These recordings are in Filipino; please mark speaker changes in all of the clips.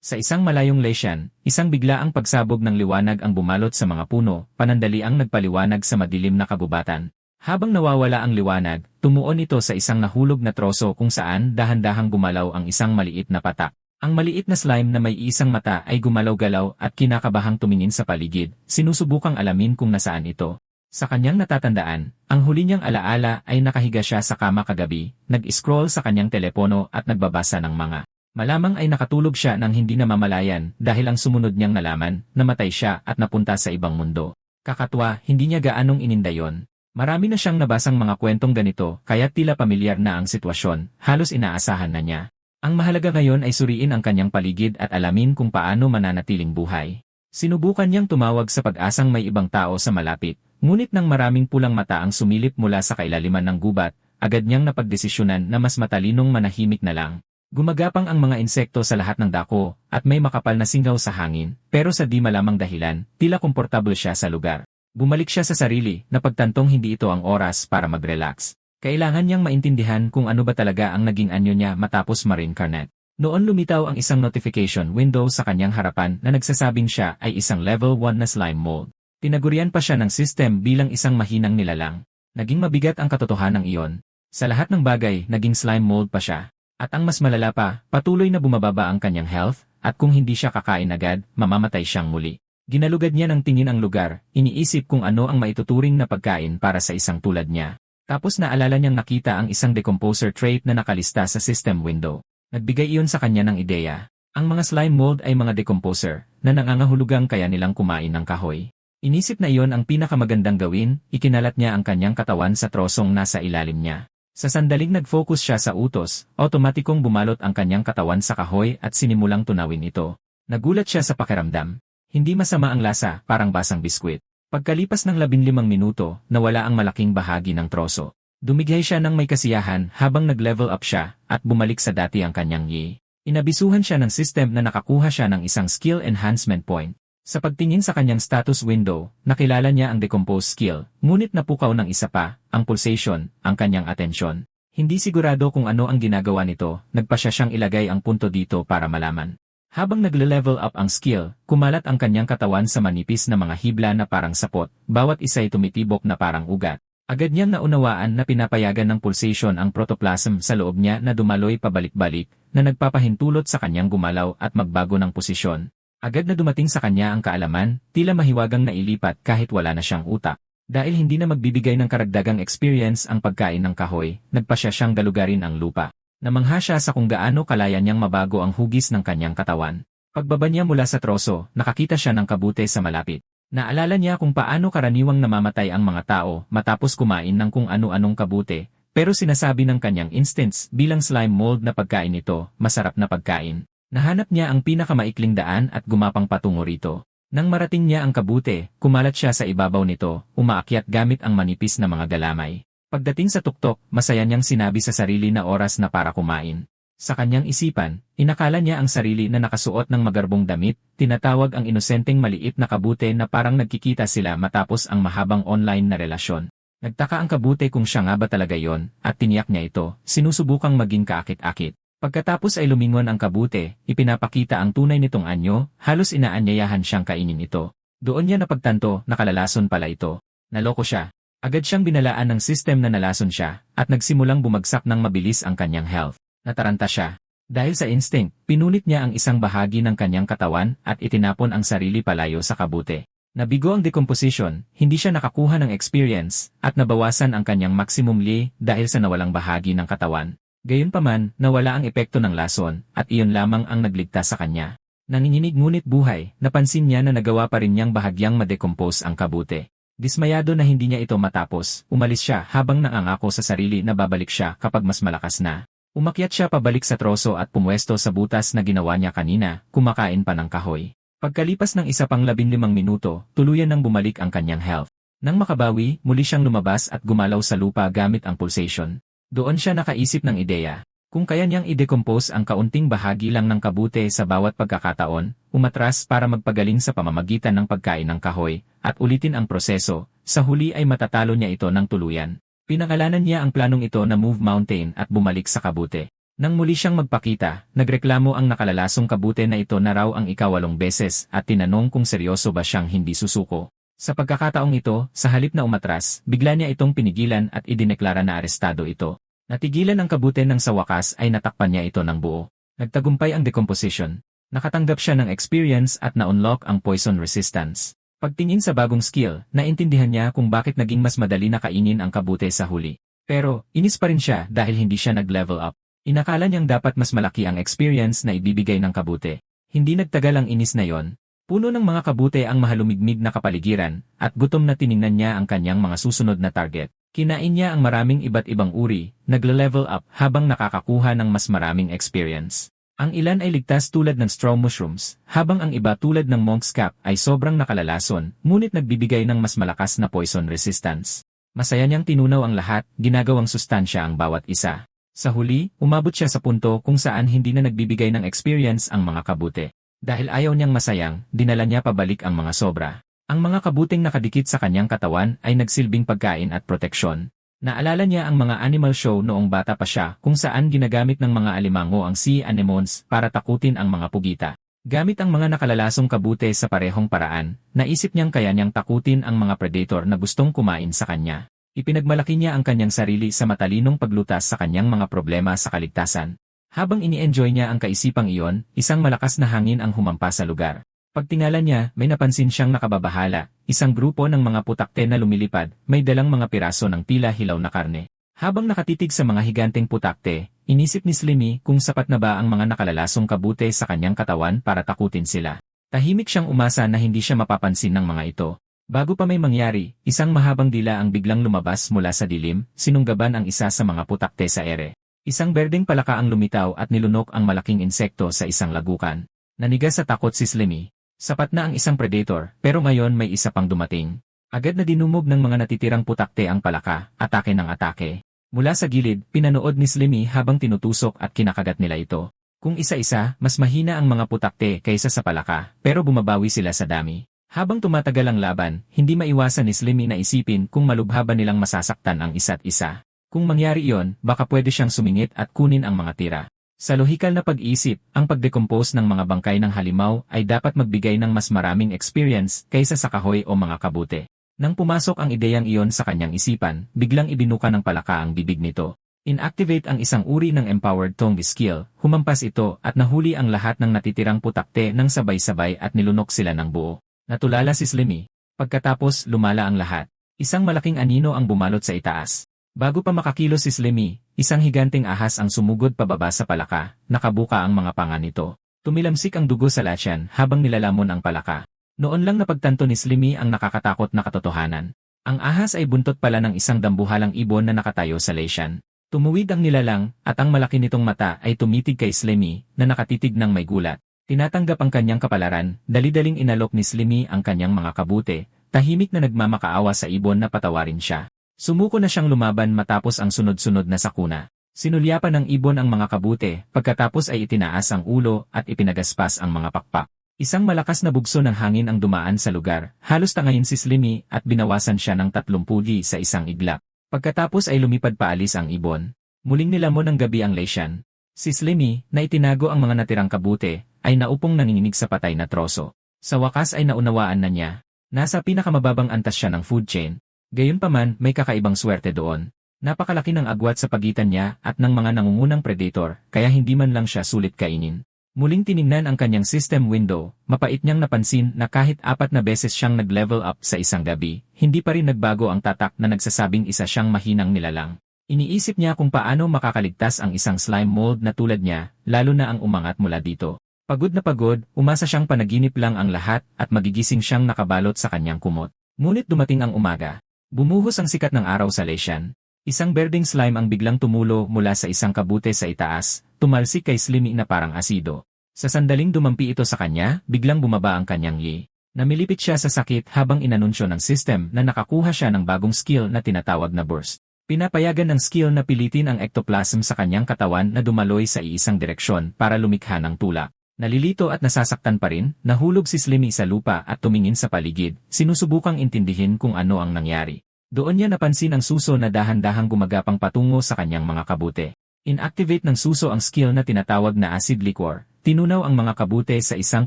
Speaker 1: Sa isang malayong lesyan, isang biglaang pagsabog ng liwanag ang bumalot sa mga puno, panandaliang nagpaliwanag sa madilim na kabubatan. Habang nawawala ang liwanag, tumuon ito sa isang nahulog na troso kung saan dahan-dahang gumalaw ang isang maliit na patak. Ang maliit na slime na may isang mata ay gumalaw-galaw at kinakabahang tumingin sa paligid, sinusubukang alamin kung nasaan ito. Sa kanyang natatandaan, ang huli niyang alaala ay nakahiga siya sa kama kagabi, nag-scroll sa kanyang telepono at nagbabasa ng mga. Malamang ay nakatulog siya nang hindi namamalayan dahil ang sumunod niyang nalaman, namatay siya at napunta sa ibang mundo. Kakatwa, hindi niya gaanong ininda yon. Marami na siyang nabasang mga kwentong ganito kaya tila pamilyar na ang sitwasyon, halos inaasahan na niya. Ang mahalaga ngayon ay suriin ang kanyang paligid at alamin kung paano mananatiling buhay. Sinubukan niyang tumawag sa pag-asang may ibang tao sa malapit, ngunit nang maraming pulang mata ang sumilip mula sa kailaliman ng gubat, agad niyang napagdesisyonan na mas matalinong manahimik na lang. Gumagapang ang mga insekto sa lahat ng dako, at may makapal na singaw sa hangin, pero sa di malamang dahilan, tila komportable siya sa lugar. Bumalik siya sa sarili, napagtantong hindi ito ang oras para mag-relax. Kailangan niyang maintindihan kung ano ba talaga ang naging anyo niya matapos ma-reincarnate. Noon lumitaw ang isang notification window sa kanyang harapan na nagsasabing siya ay isang level 1 na slime mold. Tinagurian pa siya ng system bilang isang mahinang nilalang. Naging mabigat ang katotohanan iyon. Sa lahat ng bagay, naging slime mold pa siya. At ang mas malala pa, patuloy na bumababa ang kanyang health, at kung hindi siya kakain agad, mamamatay siyang muli. Ginalugad niya ng tingin ang lugar, iniisip kung ano ang maituturing na pagkain para sa isang tulad niya. Tapos naalala niyang nakita ang isang decomposer trait na nakalista sa system window. Nagbigay iyon sa kanya ng ideya. Ang mga slime mold ay mga decomposer, na nangangahulugang kaya nilang kumain ng kahoy. Inisip na iyon ang pinakamagandang gawin, ikinalat niya ang kanyang katawan sa trosong nasa ilalim niya. Sa sandaling nag-focus siya sa utos, automatikong bumalot ang kanyang katawan sa kahoy at sinimulang tunawin ito. Nagulat siya sa pakiramdam. Hindi masama ang lasa, parang basang biskwit. Pagkalipas ng 15 minuto, nawala ang malaking bahagi ng troso. Dumighay siya ng may kasiyahan habang nag-level up siya at bumalik sa dati ang kanyang yi. Inabisuhan siya ng system na nakakuha siya ng isang skill enhancement point. Sa pagtingin sa kanyang status window, nakilala niya ang decompose skill, ngunit napukaw ng isa pa, ang pulsation, ang kanyang atensyon. Hindi sigurado kung ano ang ginagawa nito, nagpasya siyang ilagay ang punto dito para malaman. Habang nagle-level up ang skill, kumalat ang kanyang katawan sa manipis na mga hibla na parang sapot, bawat isa'y tumitibok na parang ugat. Agad niyang naunawaan na pinapayagan ng pulsation ang protoplasm sa loob niya na dumaloy pabalik-balik, na nagpapahintulot sa kanyang gumalaw at magbago ng posisyon. Agad na dumating sa kanya ang kaalaman, tila mahiwagang nailipat kahit wala na siyang utak. Dahil hindi na magbibigay ng karagdagang experience ang pagkain ng kahoy, nagpasya siyang galugarin ang lupa. Namangha siya sa kung gaano kalaya niyang mabago ang hugis ng kanyang katawan. Pagbaba niya mula sa troso, nakakita siya ng kabute sa malapit. Naalala niya kung paano karaniwang namamatay ang mga tao matapos kumain ng kung ano-anong kabute, pero sinasabi ng kanyang instincts bilang slime mold na pagkain ito, masarap na pagkain. Nahanap niya ang pinakamaikling daan at gumapang patungo rito. Nang marating niya ang kabute, kumalat siya sa ibabaw nito, umaakyat gamit ang manipis na mga galamay. Pagdating sa tuktok, masaya niyang sinabi sa sarili na oras na para kumain. Sa kanyang isipan, inakala niya ang sarili na nakasuot ng magarbong damit, tinatawag ang inosenteng maliit na kabute na parang nagkikita sila matapos ang mahabang online na relasyon. Nagtaka ang kabute kung siya nga ba talaga yon, at tiniyak niya ito, sinusubukang maging kaakit-akit. Pagkatapos ay lumingon ang kabute, ipinapakita ang tunay nitong anyo, halos inaanyayahan siyang kainin ito. Doon niya napagtanto, nakalalason pala ito. Naloko siya. Agad siyang binalaan ng system na nalason siya, at nagsimulang bumagsak ng mabilis ang kanyang health. Nataranta siya. Dahil sa instinct, pinulit niya ang isang bahagi ng kanyang katawan at itinapon ang sarili palayo sa kabute. Nabigo ang decomposition, hindi siya nakakuha ng experience, at nabawasan ang kanyang maximum li dahil sa nawalang bahagi ng katawan. Gayunpaman, nawala ang epekto ng lason, at iyon lamang ang nagligtas sa kanya. Nanginginig ngunit buhay, napansin niya na nagawa pa rin niyang bahagyang ma-decompose ang kabute. Dismayado na hindi niya ito matapos, umalis siya habang nangangako sa sarili na babalik siya kapag mas malakas na. Umakyat siya pabalik sa troso at pumwesto sa butas na ginawa niya kanina, kumakain pa ng kahoy. Pagkalipas ng isa pang 15 minuto, tuluyan nang bumalik ang kanyang health. Nang makabawi, muli siyang lumabas at gumalaw sa lupa gamit ang pulsation. Doon siya nakaisip ng ideya. Kung kaya niyang i-decompose ang kaunting bahagi lang ng kabute sa bawat pagkakataon, umatras para magpagaling sa pamamagitan ng pagkain ng kahoy, at ulitin ang proseso, sa huli ay matatalo niya ito ng tuluyan. Pinangalanan niya ang planong ito na Move Mountain at bumalik sa kabute. Nang muli siyang magpakita, nagreklamo ang nakalalasong kabute na ito na raw ang ika-8 beses at tinanong kung seryoso ba siyang hindi susuko. Sa pagkakataong ito, sa halip na umatras, bigla niya itong pinigilan at idineklara na arestado ito. Natigilan ang kabute nang sa wakas ay natakpan niya ito ng buo. Nagtagumpay ang decomposition. Nakatanggap siya ng experience at na-unlock ang poison resistance. Pagtingin sa bagong skill, naintindihan niya kung bakit naging mas madali na kainin ang kabute sa huli. Pero, inis pa rin siya dahil hindi siya nag-level up. Inakala niyang dapat mas malaki ang experience na ibibigay ng kabute. Hindi nagtagal ang inis na yon. Puno ng mga kabute ang mahalumigmig na kapaligiran, at gutom na tiningnan niya ang kanyang mga susunod na target. Kinain niya ang maraming iba't ibang uri, nagle-level up habang nakakakuha ng mas maraming experience. Ang ilan ay ligtas tulad ng straw mushrooms, habang ang iba tulad ng monk's cap ay sobrang nakalalason, ngunit nagbibigay ng mas malakas na poison resistance. Masaya niyang tinunaw ang lahat, ginagawang sustansya ang bawat isa. Sa huli, umabot siya sa punto kung saan hindi na nagbibigay ng experience ang mga kabute. Dahil ayaw niyang masayang, dinala niya pabalik ang mga sobra. Ang mga kabuting nakadikit sa kanyang katawan ay nagsilbing pagkain at proteksyon. Naalala niya ang mga animal show noong bata pa siya kung saan ginagamit ng mga alimango ang sea anemones para takutin ang mga pugita. Gamit ang mga nakalalasong kabute sa parehong paraan, naisip niyang kaya niyang takutin ang mga predator na gustong kumain sa kanya. Ipinagmalaki niya ang kanyang sarili sa matalinong paglutas sa kanyang mga problema sa kaligtasan. Habang ini-enjoy niya ang kaisipang iyon, isang malakas na hangin ang humampa sa lugar. Pagtingala niya, may napansin siyang nakababahala, isang grupo ng mga putakte na lumilipad, may dalang mga piraso ng tila hilaw na karne. Habang nakatitig sa mga higanteng putakte, inisip ni Slimmy kung sapat na ba ang mga nakalalasong kabute sa kanyang katawan para takutin sila. Tahimik siyang umasa na hindi siya mapapansin ng mga ito. Bago pa may mangyari, isang mahabang dila ang biglang lumabas mula sa dilim, sinunggaban ang isa sa mga putakte sa ere. Isang berdeng palaka ang lumitaw at nilunok ang malaking insekto sa isang lagukan. Nanigas sa takot si Slimmy. Sapat na ang isang predator, pero ngayon may isa pang dumating. Agad na dinumog ng mga natitirang putakte ang palaka, atake ng atake. Mula sa gilid, pinanood ni Slimmy habang tinutusok at kinakagat nila ito. Kung isa-isa, mas mahina ang mga putakte kaysa sa palaka, pero bumabawi sila sa dami. Habang tumatagal ang laban, hindi maiwasan ni Slimmy na isipin kung malubha ba nilang masasaktan ang isa't isa. Kung mangyari iyon, baka pwede siyang sumingit at kunin ang mga tira. Sa lohikal na pag-iisip, ang pagdecompose ng mga bangkay ng halimaw ay dapat magbigay ng mas maraming experience kaysa sa kahoy o mga kabute. Nang pumasok ang ideyang iyon sa kanyang isipan, biglang ibinuka ng palaka ang bibig nito. Inactivate ang isang uri ng empowered tongue skill, humampas ito at nahuli ang lahat ng natitirang putakte ng sabay-sabay at nilunok sila ng buo. Natulala si Slimmy. Pagkatapos, lumala ang lahat. Isang malaking anino ang bumalot sa itaas. Bago pa makakilos si Slimmy, isang higanting ahas ang sumugod pababa sa palaka, nakabuka ang mga panga nito. Tumilamsik ang dugo sa lasyan habang nilalamon ang palaka. Noon lang napagtanto ni Slimmy ang nakakatakot na katotohanan. Ang ahas ay buntot pala ng isang dambuhalang ibon na nakatayo sa lasyan. Tumuwid ang nilalang, at ang malaki nitong mata ay tumitig kay Slimmy na nakatitig ng may gulat. Tinatanggap ang kanyang kapalaran, dali-daling inalok ni Slimmy ang kanyang mga kabute, tahimik na nagmamakaawa sa ibon na patawarin siya. Sumuko na siyang lumaban matapos ang sunod-sunod na sakuna. Sinulyapan ng ibon ang mga kabute, pagkatapos ay itinaas ang ulo at ipinagaspas ang mga pakpak. Isang malakas na bugso ng hangin ang dumaan sa lugar, halos tangayin si Slimmy at binawasan siya ng 30 pugi sa isang iglap. Pagkatapos ay lumipad paalis ang ibon. Muling nilamon ng gabi ang lasyan. Si Slimmy, na itinago ang mga natirang kabute, ay naupong nanginginig sa patay na troso. Sa wakas ay naunawaan na niya. Nasa pinakamababang antas siya ng food chain. Gayunpaman, may kakaibang swerte doon. Napakalaki ng agwat sa pagitan niya at ng mga nangungunang predator, kaya hindi man lang siya sulit kainin. Muling tiningnan ang kanyang system window, mapait niyang napansin na kahit 4 na beses siyang nag-level up sa isang gabi, hindi pa rin nagbago ang tatak na nagsasabing isa siyang mahinang nilalang. Iniisip niya kung paano makakaligtas ang isang slime mold na tulad niya, lalo na ang umangat mula dito. Pagod na pagod, umasa siyang panaginip lang ang lahat at magigising siyang nakabalot sa kanyang kumot. Ngunit dumating ang umaga. Bumuhos ang sikat ng araw sa lasyan. Isang berdeng slime ang biglang tumulo mula sa isang kabute sa itaas, tumalsik kay Slimmy na parang asido. Sa sandaling dumampi ito sa kanya, biglang bumaba ang kanyang yi. Namilipit siya sa sakit habang inanunsyo ng system na nakakuha siya ng bagong skill na tinatawag na burst. Pinapayagan ng skill na pilitin ang ectoplasm sa kanyang katawan na dumaloy sa iisang direksyon para lumikha ng tulak. Nalilito at nasasaktan pa rin, nahulog si Slimmy sa lupa at tumingin sa paligid, sinusubukang intindihin kung ano ang nangyari. Doon niya napansin ang suso na dahan-dahang gumagapang patungo sa kanyang mga kabute. Inactivate ng suso ang skill na tinatawag na acid liquor. Tinunaw ang mga kabute sa isang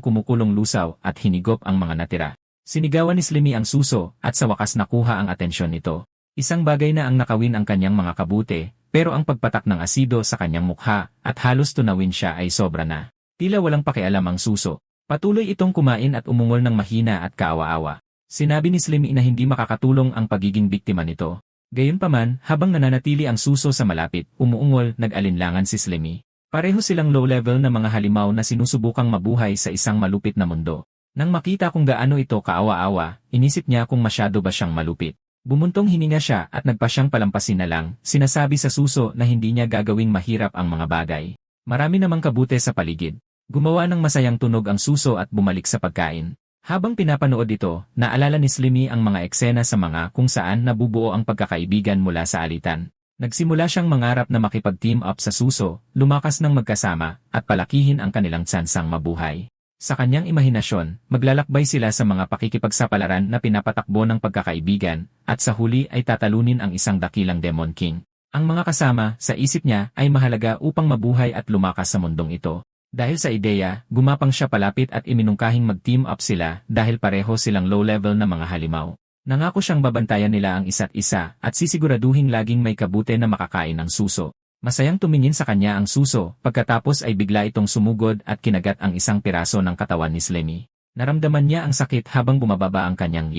Speaker 1: kumukulong lusaw at hinigop ang mga natira. Sinigawan ni Slimmy ang suso at sa wakas nakuha ang atensyon nito. Isang bagay na ang nakawin ang kanyang mga kabute, pero ang pagpatak ng asido sa kanyang mukha at halos tunawin siya ay sobra na. Tila walang pakialam ang suso. Patuloy itong kumain at umungol ng mahina at kaawa-awa. Sinabi ni Slimmy na hindi makakatulong ang pagiging biktima nito. Gayunpaman, habang nananatili ang suso sa malapit, umuungol, nag-alinlangan si Slimmy. Pareho silang low-level na mga halimaw na sinusubukang mabuhay sa isang malupit na mundo. Nang makita kung gaano ito kaawa-awa, inisip niya kung masyado ba siyang malupit. Bumuntong hininga siya at nagpa siyang palampasin na lang, sinasabi sa suso na hindi niya gagawing mahirap ang mga bagay. Marami namang kabute sa paligid. Gumawa ng masayang tunog ang suso at bumalik sa pagkain. Habang pinapanood ito, naalala ni Slimmy ang mga eksena sa mga kung saan nabubuo ang pagkakaibigan mula sa alitan. Nagsimula siyang mangarap na makipag-team up sa suso, lumakas ng magkasama, at palakihin ang kanilang tsansang mabuhay. Sa kanyang imahinasyon, maglalakbay sila sa mga pakikipagsapalaran na pinapatakbo ng pagkakaibigan, at sa huli ay tatalunin ang isang dakilang Demon King. Ang mga kasama, sa isip niya, ay mahalaga upang mabuhay at lumakas sa mundong ito. Dahil sa ideya, gumapang siya palapit at iminungkahing mag-team up sila dahil pareho silang low-level na mga halimaw. Nangako siyang babantayan nila ang isa't isa at sisiguraduhin laging may kabute na makakain ng suso. Masayang tumingin sa kanya ang suso, pagkatapos ay bigla itong sumugod at kinagat ang isang piraso ng katawan ni Slimmy. Naramdaman niya ang sakit habang bumababa ang kanyang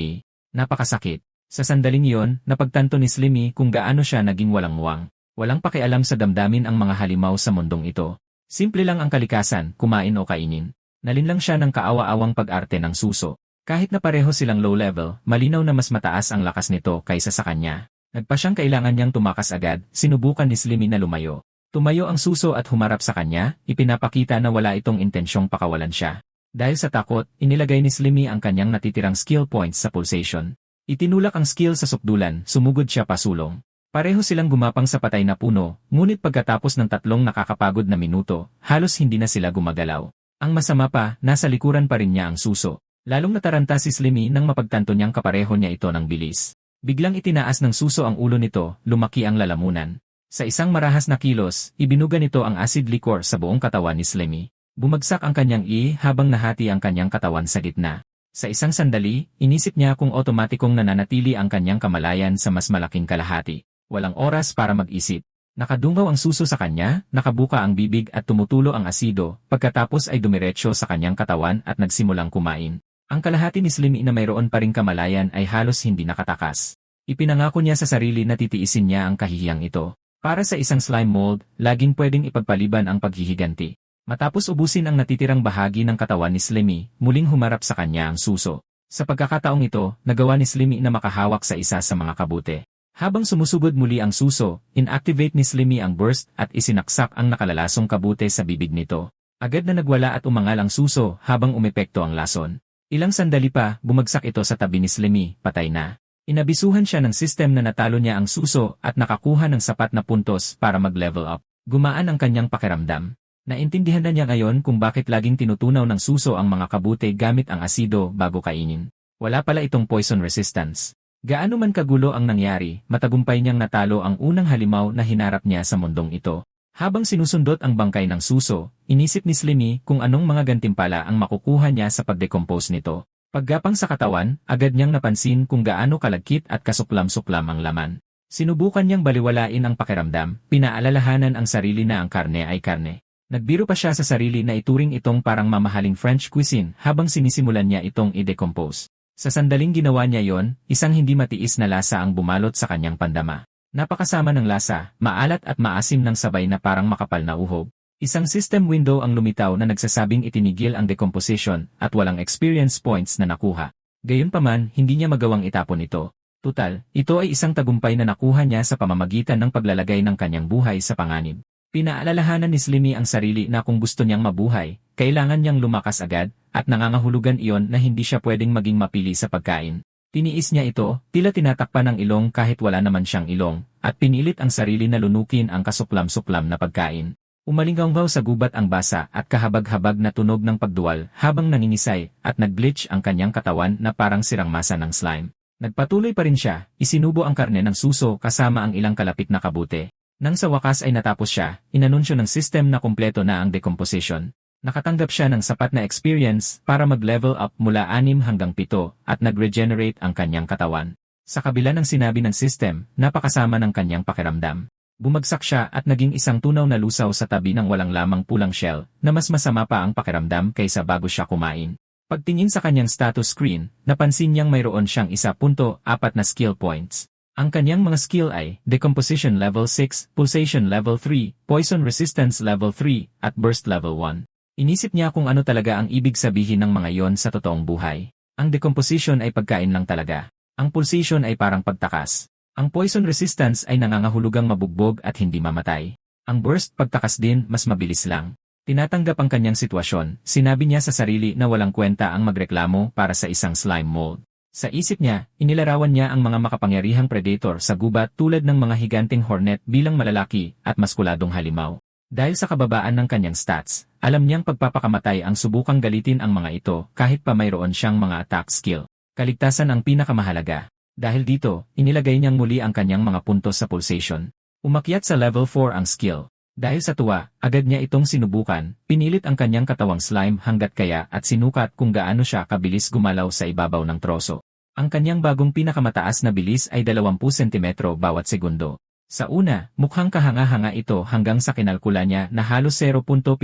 Speaker 1: napakasakit. Sa sandaling iyon, napagtanto ni Slimmy kung gaano siya naging walang muwang. Walang pakialam sa damdamin ang mga halimaw sa mundong ito. Simple lang ang kalikasan, kumain o kainin. Nalinlang siya ng kaawa-awang pag-arte ng suso. Kahit na pareho silang low level, malinaw na mas mataas ang lakas nito kaysa sa kanya. Nagpa siyang kailangan niyang tumakas agad, sinubukan ni Slimmy na lumayo. Tumayo ang suso at humarap sa kanya, ipinapakita na wala itong intensyong pakawalan siya. Dahil sa takot, inilagay ni Slimmy ang kanyang natitirang skill points sa pulsation. Itinulak ang skill sa sukdulan, sumugod siya pasulong. Pareho silang gumapang sa patay na puno, ngunit pagkatapos ng 3 nakakapagod na minuto, halos hindi na sila gumagalaw. Ang masama pa, nasa likuran pa rin niya ang suso. Lalong nataranta si Slimmy nang mapagtanto niyang kapareho niya ito ng bilis. Biglang itinaas ng suso ang ulo nito, lumaki ang lalamunan. Sa isang marahas na kilos, ibinuga nito ang acid liquor sa buong katawan ni Slimmy. Bumagsak ang kanyang habang nahati ang kanyang katawan sa gitna. Sa isang sandali, inisip niya kung otomatikong nananatili ang kanyang kamalayan sa mas malaking kalahati. Walang oras para mag-isip. Nakadungaw ang suso sa kanya, nakabuka ang bibig at tumutulo ang asido, pagkatapos ay dumiretso sa kanyang katawan at nagsimulang kumain. Ang kalahati ni Slimmy na mayroon pa ring kamalayan ay halos hindi nakatakas. Ipinangako niya sa sarili na titiisin niya ang kahihiyang ito. Para sa isang slime mold, laging pwedeng ipagpaliban ang paghihiganti. Matapos ubusin ang natitirang bahagi ng katawan ni Slimmy, muling humarap sa kanya ang suso. Sa pagkakataong ito, nagawa ni Slimmy na makahawak sa isa sa mga kabute. Habang sumusugod muli ang suso, inactivate ni Slimmy ang burst at isinaksak ang nakalalasong kabute sa bibig nito. Agad na nagwala at umangal ang suso habang umepekto ang lason. Ilang sandali pa, bumagsak ito sa tabi ni Slimmy, patay na. Inabisuhan siya ng system na natalo niya ang suso at nakakuha ng sapat na puntos para mag-level up. Gumaan ang kanyang pakiramdam. Naintindihan na niya ngayon kung bakit laging tinutunaw ng suso ang mga kabute gamit ang asido bago kainin. Wala pala itong poison resistance. Gaano man kagulo ang nangyari, matagumpay niyang natalo ang unang halimaw na hinarap niya sa mundong ito. Habang sinusundot ang bangkay ng suso, inisip ni Slimmy kung anong mga gantimpala ang makukuha niya sa pagdecompose nito. Paggapang sa katawan, agad niyang napansin kung gaano kalagkit at kasuklam-suklam ang laman. Sinubukan niyang baliwalain ang pakiramdam, pinaalalahanan ang sarili na ang karne ay karne. Nagbiro pa siya sa sarili na ituring itong parang mamahaling French cuisine habang sinisimulan niya itong i-decompose. Sa sandaling ginawa niya yon, isang hindi matiis na lasa ang bumalot sa kanyang pandama. Napakasama ng lasa, maalat at maasim ng sabay na parang makapal na uhog. Isang system window ang lumitaw na nagsasabing itinigil ang decomposition at walang experience points na nakuha. Gayunpaman, hindi niya magawang itapon ito. Tutal, ito ay isang tagumpay na nakuha niya sa pamamagitan ng paglalagay ng kanyang buhay sa panganib. Pinaalalahanan ni Slimmy ang sarili na kung gusto niyang mabuhay, kailangan niyang lumakas agad, at nangangahulugan iyon na hindi siya pwedeng maging mapili sa pagkain. Tiniis niya ito, tila tinatakpan ng ilong kahit wala naman siyang ilong, at pinilit ang sarili na lunukin ang kasuklam-suklam na pagkain. Umalinggaw sa gubat ang basa at kahabag-habag na tunog ng pagduwal habang nangingisay at nag-glitch ang kanyang katawan na parang sirang masa ng slime. Nagpatuloy pa rin siya, isinubo ang karne ng suso kasama ang ilang kalapit na kabute. Nang sa wakas ay natapos siya, inanunsyo ng system na kumpleto na ang decomposition. Nakatanggap siya ng sapat na experience para mag-level up mula 6 hanggang 7 at nag-regenerate ang kanyang katawan. Sa kabila ng sinabi ng system, napakasama ng kanyang pakiramdam. Bumagsak siya at naging isang tunaw na lusaw sa tabi ng walang lamang pulang shell na mas masama pa ang pakiramdam kaysa bago siya kumain. Pagtingin sa kanyang status screen, napansin niyang mayroon siyang 1.4 na skill points. Ang kanyang mga skill ay Decomposition Level 6, Pulsation Level 3, Poison Resistance Level 3, at Burst Level 1. Inisip niya kung ano talaga ang ibig sabihin ng mga yon sa totoong buhay. Ang decomposition ay pagkain lang talaga. Ang pulsation ay parang pagtakas. Ang poison resistance ay nangangahulugang mabugbog at hindi mamatay. Ang burst pagtakas din mas mabilis lang. Tinatanggap ang kanyang sitwasyon, sinabi niya sa sarili na walang kwenta ang magreklamo para sa isang slime mold. Sa isip niya, inilarawan niya ang mga makapangyarihang predator sa gubat tulad ng mga higanteng hornet bilang malalaki at maskuladong halimaw. Dahil sa kababaan ng kanyang stats, alam niyang pagpapakamatay ang subukang galitin ang mga ito kahit pa mayroon siyang mga attack skill. Kaligtasan ang pinakamahalaga. Dahil dito, inilagay niyang muli ang kanyang mga puntos sa pulsation. Umakyat sa level 4 ang skill. Dahil sa tuwa, agad niya itong sinubukan, pinilit ang kanyang katawang slime hanggat kaya at sinukat kung gaano siya kabilis gumalaw sa ibabaw ng troso. Ang kanyang bagong pinakamataas na bilis ay 20 sentimetro bawat segundo. Sa una, mukhang kahanga-hanga ito hanggang sa kinalkula niya na halos 0.78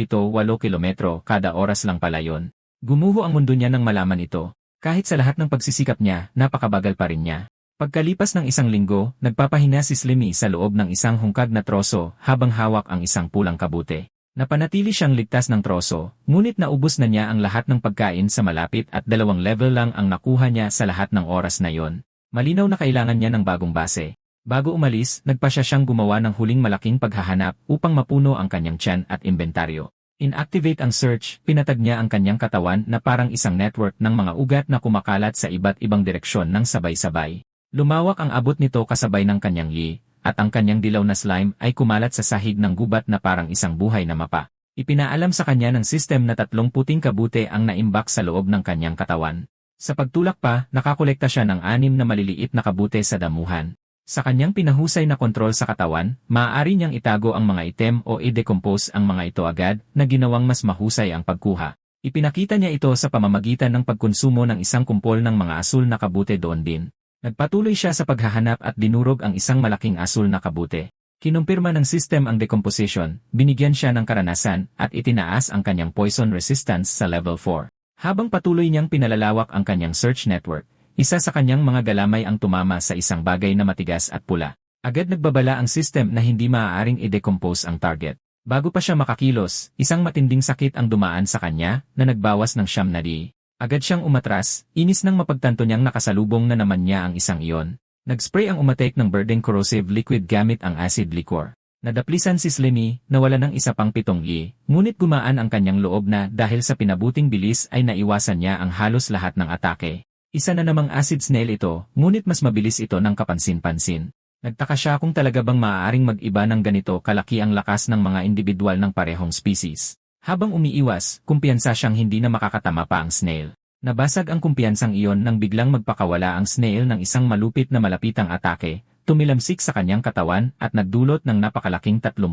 Speaker 1: kilometro kada oras lang pala yon. Gumuho ang mundo niya nang malaman ito. Kahit sa lahat ng pagsisikap niya, napakabagal pa rin niya. Pagkalipas ng isang linggo, nagpapahinga si Slimmy sa loob ng isang hungkag na troso habang hawak ang isang pulang kabute. Napanatili siyang ligtas ng troso, ngunit naubos na niya ang lahat ng pagkain sa malapit at 2 level lang ang nakuha niya sa lahat ng oras na yon. Malinaw na kailangan niya ng bagong base. Bago umalis, nagpasya siyang gumawa ng huling malaking paghahanap upang mapuno ang kanyang tiyan at inventaryo. Inactivate ang search, pinatag niya ang kanyang katawan na parang isang network ng mga ugat na kumakalat sa iba't ibang direksyon ng sabay-sabay. Lumawak ang abot nito kasabay ng kanyang li, at ang kanyang dilaw na slime ay kumalat sa sahig ng gubat na parang isang buhay na mapa. Ipinaalam sa kanya ng system na 3 puting kabute ang naimbak sa loob ng kanyang katawan. Sa pagtulak pa, nakakolekta siya ng 6 na maliliit na kabute sa damuhan. Sa kanyang pinahusay na kontrol sa katawan, maaari niyang itago ang mga item o i-decompose ang mga ito agad na ginawang mas mahusay ang pagkuha. Ipinakita niya ito sa pamamagitan ng pagkonsumo ng isang kumpol ng mga asul na kabute doon din. Nagpatuloy siya sa paghahanap at dinurog ang isang malaking asul na kabute. Kinumpirma ng system ang decomposition, binigyan siya ng karanasan at itinaas ang kanyang poison resistance sa level 4. Habang patuloy niyang pinalalawak ang kanyang search network, isa sa kanyang mga galamay ang tumama sa isang bagay na matigas at pula. Agad nagbabala ang system na hindi maaaring i-decompose ang target. Bago pa siya makakilos, isang matinding sakit ang dumaan sa kanya na nagbawas ng 9 na di. Agad siyang umatras, inis nang mapagtanto niyang nakasalubong na naman niya ang isang iyon. Nag-spray ang umatek ng burning corrosive liquid gamit ang acid liquor. Nadaplisan si Slimmy, nawala ng isa pang 7 li, ngunit gumaan ang kanyang loob na dahil sa pinabuting bilis ay naiwasan niya ang halos lahat ng atake. Isa na namang acid snail ito, ngunit mas mabilis ito ng kapansin-pansin. Nagtaka siya kung talaga bang maaaring mag-iba ng ganito kalaki ang lakas ng mga individual ng parehong species. Habang umiiwas, kumpiyansa siyang hindi na makakatama pa ang snail. Nabasag ang kumpiyansang iyon nang biglang magpakawala ang snail ng isang malupit na malapitang atake, tumilamsik sa kanyang katawan at nagdulot ng napakalaking 33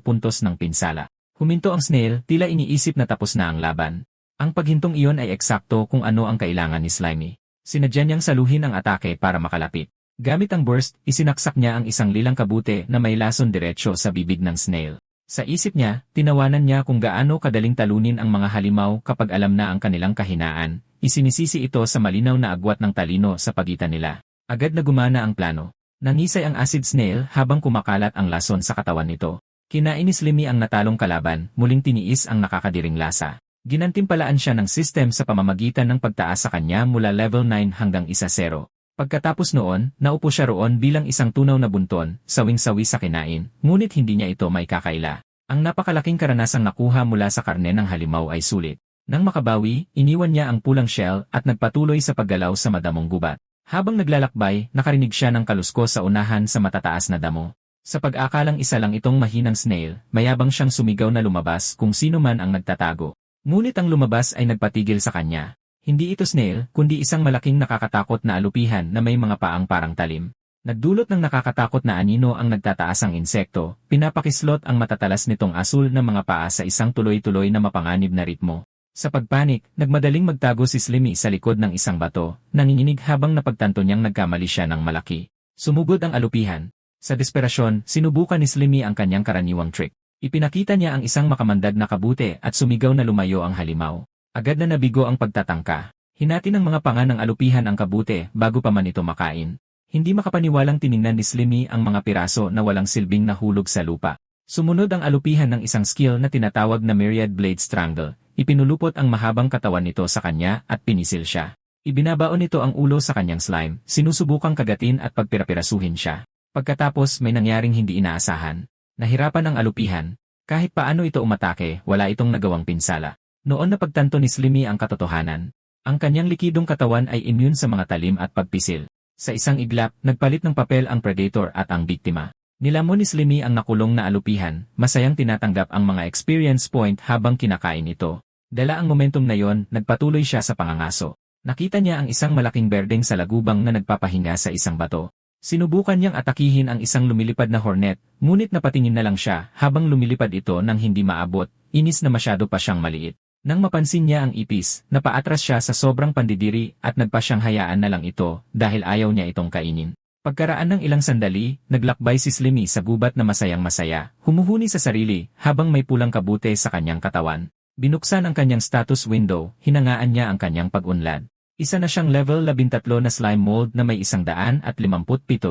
Speaker 1: puntos ng pinsala. Huminto ang snail, tila iniisip na tapos na ang laban. Ang paghintong iyon ay eksakto kung ano ang kailangan ni Slimmy. Sinadya niyang saluhin ang atake para makalapit. Gamit ang burst, isinaksak niya ang isang lilang kabute na may lason diretsyo sa bibig ng snail. Sa isip niya, tinawanan niya kung gaano kadaling talunin ang mga halimaw kapag alam na ang kanilang kahinaan. Isinisisi ito sa malinaw na agwat ng talino sa pagitan nila. Agad na gumana ang plano. Nangisay ang acid snail habang kumakalat ang lason sa katawan nito. Kinain ni Slimmy ang natalong kalaban, muling tiniis ang nakakadiring lasa. Ginantimpalaan siya ng system sa pamamagitan ng pagtaas sa kanya mula level 9 hanggang 1-0. Pagkatapos noon, naupo siya roon bilang isang tunaw na bunton, sawing-sawi sa kinain, ngunit hindi niya ito may kakaila. Ang napakalaking karanasang nakuha mula sa karne ng halimaw ay sulit. Nang makabawi, iniwan niya ang pulang shell at nagpatuloy sa paggalaw sa madamong gubat. Habang naglalakbay, nakarinig siya ng kaluskos sa unahan sa matataas na damo. Sa pag-akalang isa lang itong mahinang snail, mayabang siyang sumigaw na lumabas kung sino man ang nagtatago. Ngunit ang lumabas ay nagpatigil sa kanya. Hindi ito snail, kundi isang malaking nakakatakot na alupihan na may mga paang parang talim. Nagdulot ng nakakatakot na anino ang nagtataas ang insekto, pinapakislot ang matatalas nitong asul na mga paa sa isang tuloy-tuloy na mapanganib na ritmo. Sa pagpanik, nagmadaling magtago si Slimmy sa likod ng isang bato, nanginginig habang napagtanto niyang nagkamali siya ng malaki. Sumugod ang alupihan. Sa desperasyon, sinubukan ni Slimmy ang kanyang karaniwang trick. Ipinakita niya ang isang makamandag na kabute at sumigaw na lumayo ang halimaw. Agad na nabigo ang pagtatangka. Hinati ng mga panga ng alupihan ang kabute bago pa man ito makain. Hindi makapaniwalang tiningnan ni Slimmy ang mga piraso na walang silbing nahulog sa lupa. Sumunod ang alupihan ng isang skill na tinatawag na Myriad Blade Strangle. Ipinulupot ang mahabang katawan nito sa kanya at pinisil siya. Ibinabaon nito ang ulo sa kanyang slime, sinusubukang kagatin at pagpirapirasuhin siya. Pagkatapos may nangyaring hindi inaasahan. Nahirapan ang alupihan. Kahit paano ito umatake, wala itong nagawang pinsala. Noon napagtanto ni Slimmy ang katotohanan. Ang kanyang likidong katawan ay immune sa mga talim at pagpisil. Sa isang iglap, nagpalit ng papel ang predator at ang biktima. Nilamon ni Slimmy ang nakulong na alupihan, masayang tinatanggap ang mga experience point habang kinakain ito. Dala ang momentum na yon, nagpatuloy siya sa pangangaso. Nakita niya ang isang malaking berdeng sa lagubang na nagpapahinga sa isang bato. Sinubukan niyang atakihin ang isang lumilipad na hornet, ngunit napatingin na lang siya habang lumilipad ito nang hindi maabot, inis na masyado pa siyang maliit. Nang mapansin niya ang ipis, napaatras siya sa sobrang pandidiri at nagpa siyang hayaan na lang ito dahil ayaw niya itong kainin. Pagkaraan ng ilang sandali, naglakbay si Slimmy sa gubat na masayang-masaya, humuhuni sa sarili habang may pulang kabute sa kanyang katawan. Binuksan ang kanyang status window, hinangaan niya ang kanyang pag-unlad. Isa na siyang level 13 na slime mold na may 157